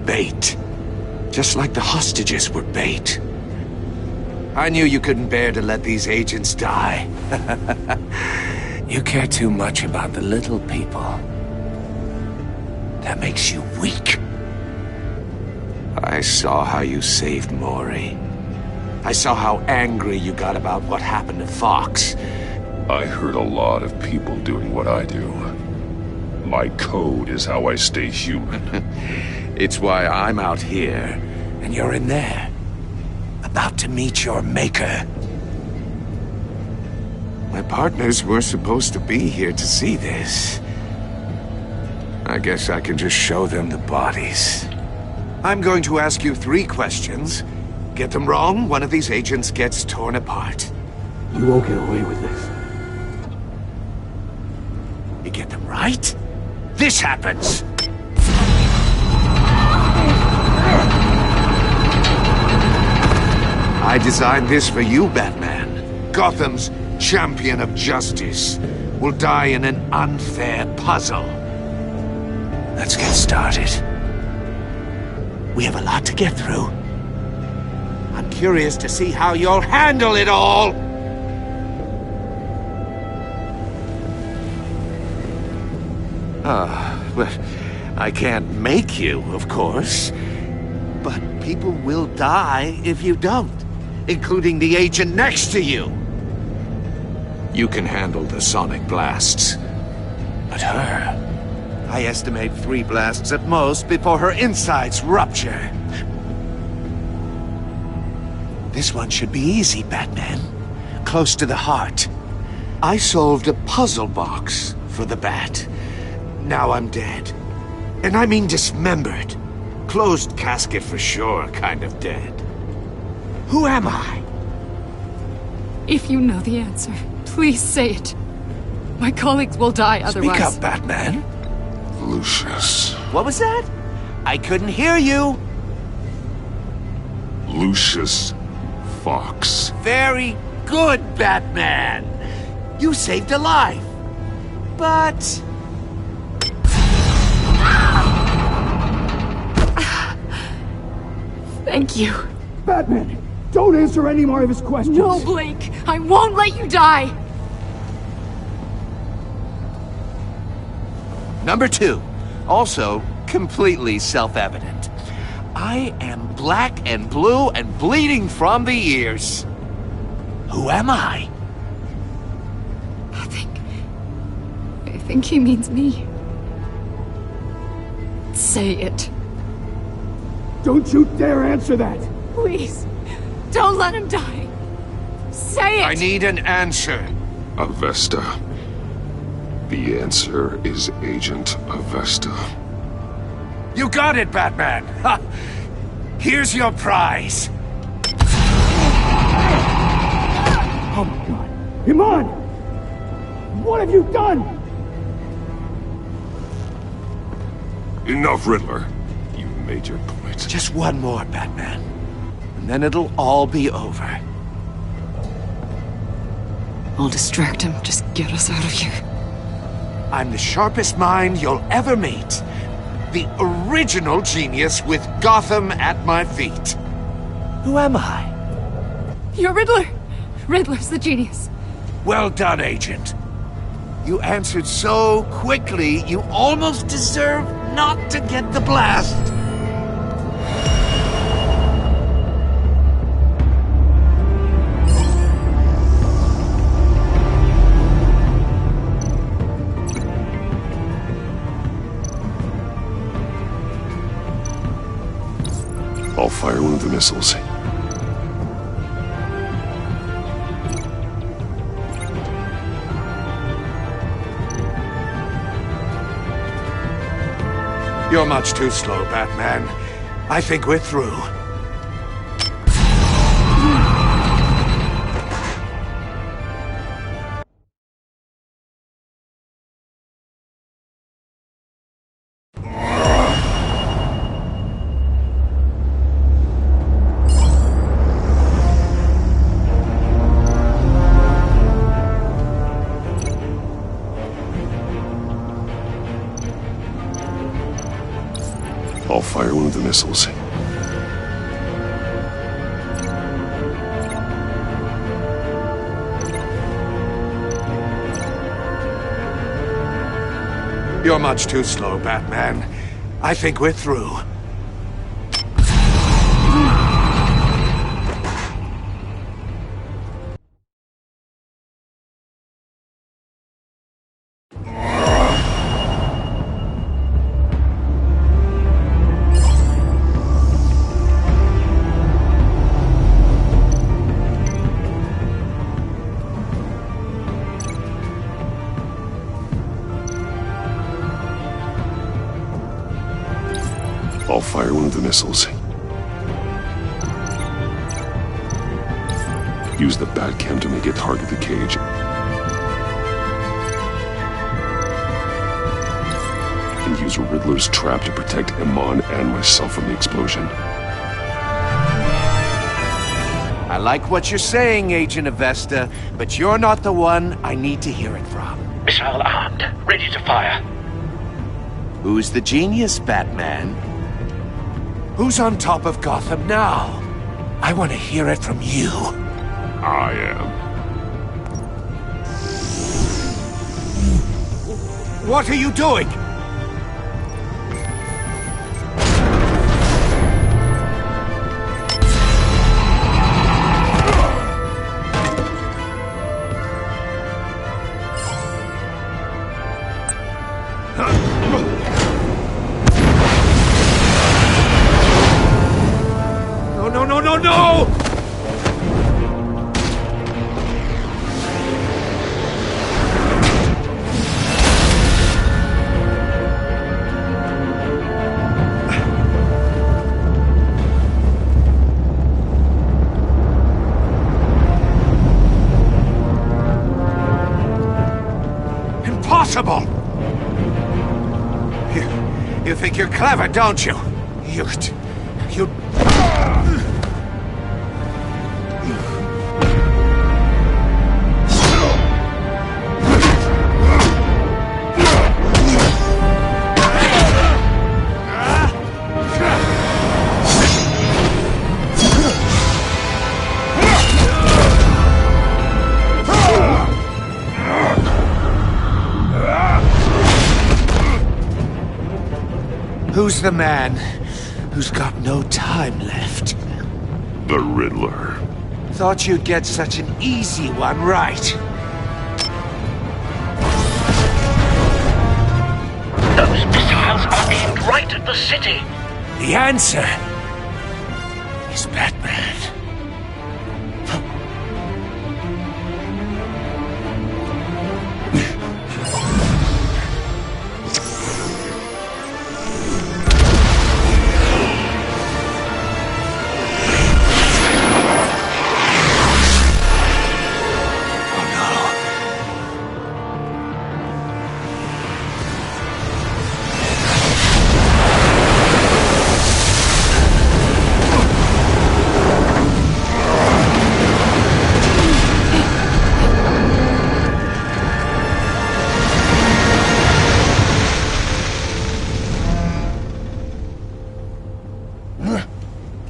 Bait. Just like the hostages were bait. I knew you couldn't bear to let these agents die. You care too much about the little people. That makes you weak. I saw how you saved Mori. I saw how angry you got about what happened to Fox. I heard a lot of people doing what I do. My code is how I stay human. It's why I'm out here, and you're in there. About to meet your maker. My partners were supposed to be here to see this. I guess I can just show them the bodies. I'm going to ask you 3 questions. Get them wrong, one of these agents gets torn apart. You won't get away with this. You get them right, this happens! I designed this for you, Batman. Gotham's champion of justice will die in an unfair puzzle. Let's get started. We have a lot to get through. I'm curious to see how you'll handle it all! Well, I can't make you, of course. But people will die if you don't, including the agent next to you. You can handle the sonic blasts. But her, I estimate 3 blasts at most before her insides rupture. This one should be easy, Batman. Close to the heart. I solved a puzzle box for the Bat. Now I'm dead. And I mean dismembered. Closed casket for sure, kind of dead. Who am I? If you know the answer, please say it. My colleagues will die otherwise. Speak up, Batman. Lucius. What was that? I couldn't hear you. Lucius Fox. Very good, Batman. You saved a life. But... Thank you. Batman, don't answer any more of his questions. No, Blake. I won't let you die. Number 2. Also, completely self-evident. I am black and blue and bleeding from the ears. Who am I? I think he means me. Say it. Don't you dare answer that! Please, don't let him die. Say it! I need an answer. Avesta. The answer is Agent Avesta. You got it, Batman! Ha! Here's your prize. Oh my god. Iman! What have you done? Enough, Riddler. You made your point. Just one more, Batman. And then it'll all be over. I'll distract him. Just get us out of here. I'm the sharpest mind you'll ever meet. The original genius with Gotham at my feet. Who am I? You're Riddler. Riddler's the genius. Well done, Agent. You answered so quickly, you almost deserve not to get the blast. I'll fire one of the missiles. You're much too slow, Batman. I think we're through. I'll fire one of the missiles. You're much too slow, Batman. I think we're through. I'll fire one of the missiles. Use the Batcam to make it target the cage. And use Riddler's trap to protect Iman and myself from the explosion. I like what you're saying, Agent Avesta, but you're not the one I need to hear it from. Missile armed, ready to fire. Who's the genius, Batman? Who's on top of Gotham now? I want to hear it from you. I am. What are you doing? No! Impossible! You think you're clever, don't you? You... Who's the man who's got no time left? The Riddler. Thought you'd get such an easy one right. Those missiles are aimed right at the city. The answer is Batman.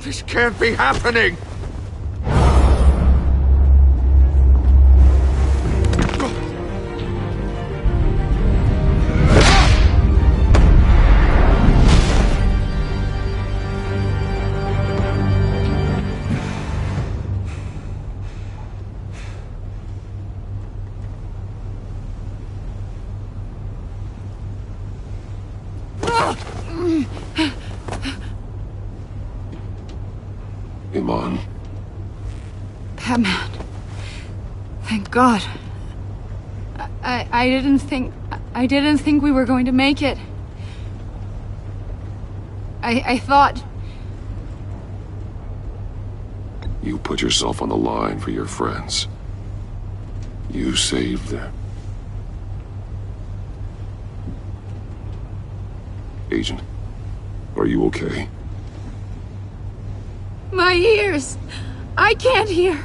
This can't be happening! Iman. Batman. Thank God. I didn't think we were going to make it. I thought... You put yourself on the line for your friends. You saved them. Agent, are you okay? My ears! I can't hear!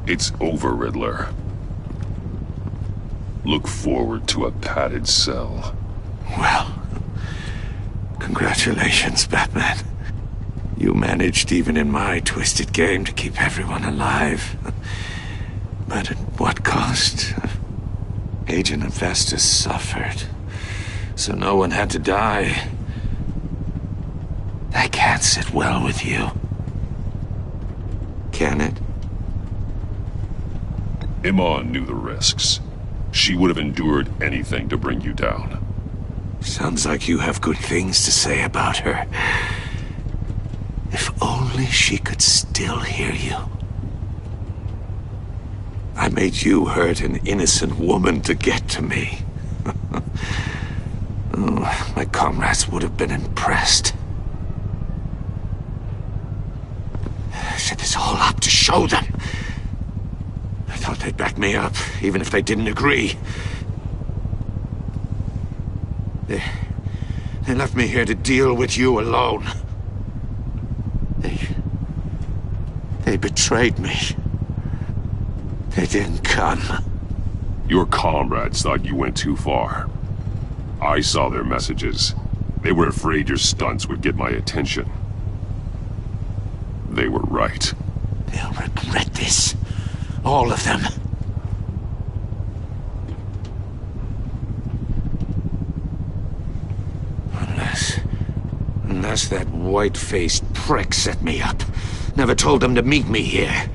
It's over, Riddler. Look forward to a padded cell. Well, congratulations, Batman. You managed, even in my twisted game, to keep everyone alive. But at what cost? Agent Hephaestus suffered, so no one had to die. That can't sit well with you. Can it? Iman knew the risks. She would have endured anything to bring you down. Sounds like you have good things to say about her. If only she could still hear you. I made you hurt an innocent woman to get to me. Oh, my comrades would have been impressed. I set this all up to show them. I thought they'd back me up, even if they didn't agree. They left me here to deal with you alone. They betrayed me. They didn't come. Your comrades thought you went too far. I saw their messages. They were afraid your stunts would get my attention. They were right. They'll regret this. All of them. Unless that white-faced prick set me up. Never told them to meet me here.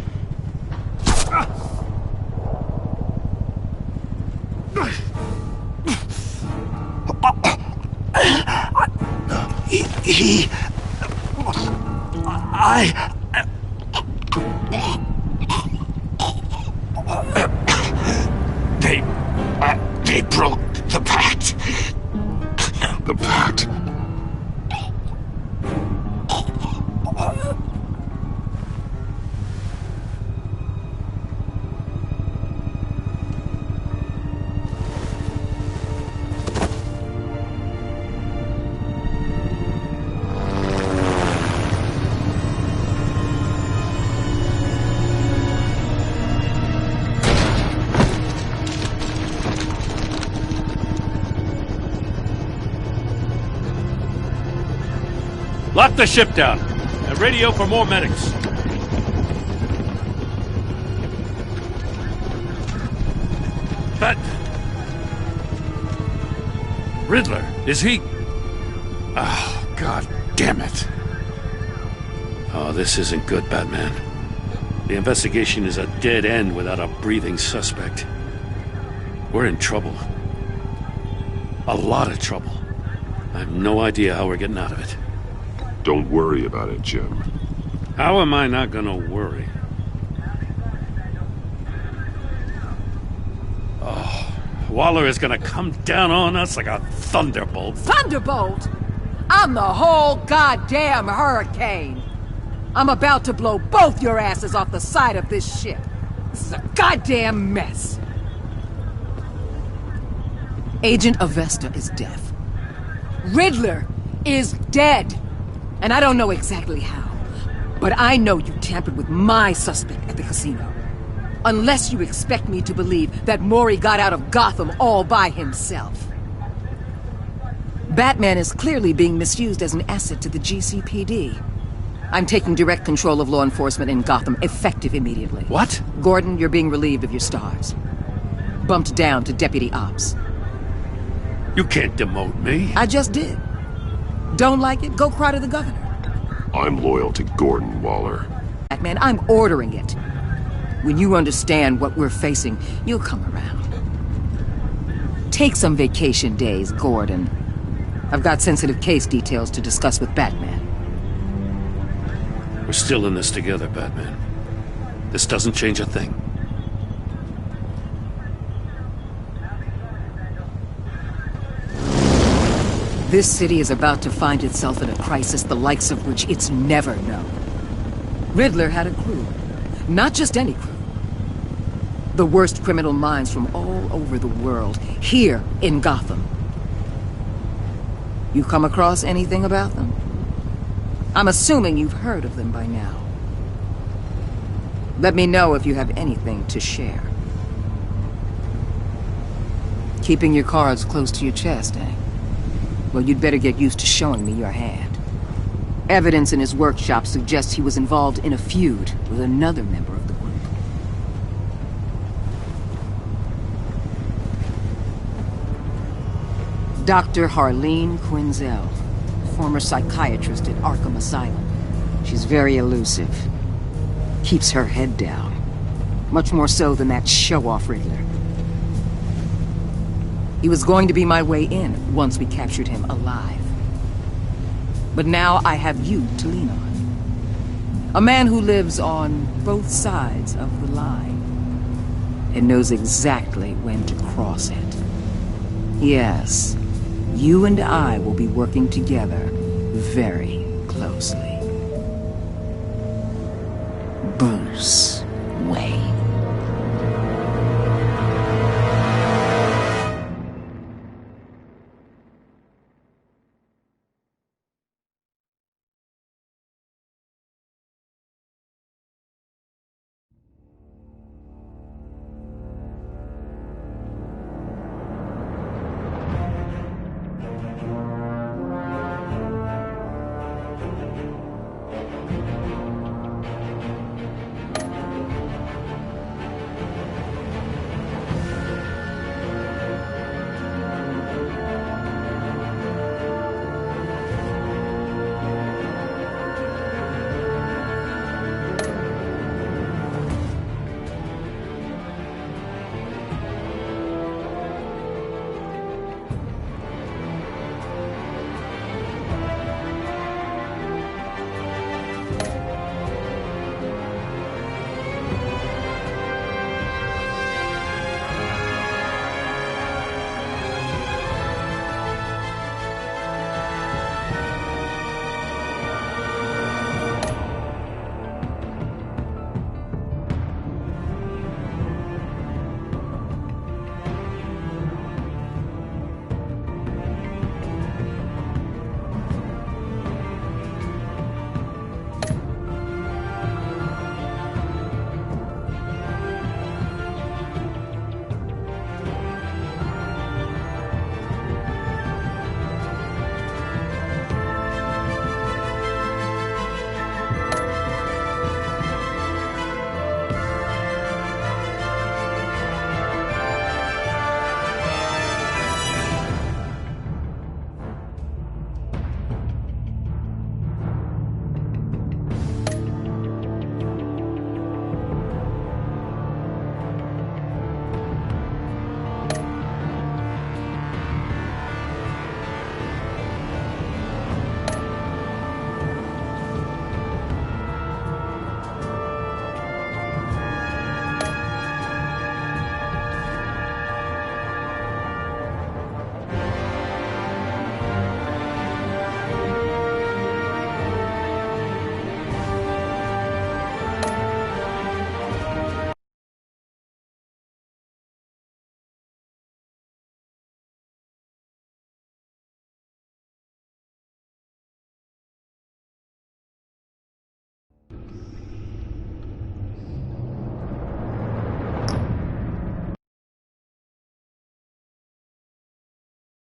They broke the pact. The pact? Lock the ship down. And radio for more medics. But... Riddler, is he... Oh, God damn it. Oh, this isn't good, Batman. The investigation is a dead end without a breathing suspect. We're in trouble. A lot of trouble. I have no idea how we're getting out of it. Don't worry about it, Jim. How am I not gonna worry? Oh, Waller is gonna come down on us like a thunderbolt. Thunderbolt? I'm the whole goddamn hurricane. I'm about to blow both your asses off the side of this ship. This is a goddamn mess. Agent Avesta is dead. Riddler is dead. And I don't know exactly how, but I know you tampered with my suspect at the casino. Unless you expect me to believe that Mori got out of Gotham all by himself. Batman is clearly being misused as an asset to the GCPD. I'm taking direct control of law enforcement in Gotham, effective immediately. What? Gordon, you're being relieved of your stars. Bumped down to Deputy Ops. You can't demote me. I just did. Don't like it? Go cry to the governor. I'm loyal to Gordon, Waller. Batman, I'm ordering it. When you understand what we're facing, you'll come around. Take some vacation days, Gordon. I've got sensitive case details to discuss with Batman. We're still in this together, Batman. This doesn't change a thing. This city is about to find itself in a crisis the likes of which it's never known. Riddler had a crew. Not just any crew. The worst criminal minds from all over the world, here in Gotham. You come across anything about them? I'm assuming you've heard of them by now. Let me know if you have anything to share. Keeping your cards close to your chest, eh? Well, you'd better get used to showing me your hand. Evidence in his workshop suggests he was involved in a feud with another member of the group. Dr. Harleen Quinzel, former psychiatrist at Arkham Asylum. She's very elusive. Keeps her head down. Much more so than that show-off Riddler. He was going to be my way in once we captured him alive. But now I have you to lean on. A man who lives on both sides of the line and knows exactly when to cross it. Yes, you and I will be working together very closely. Bruce Wayne.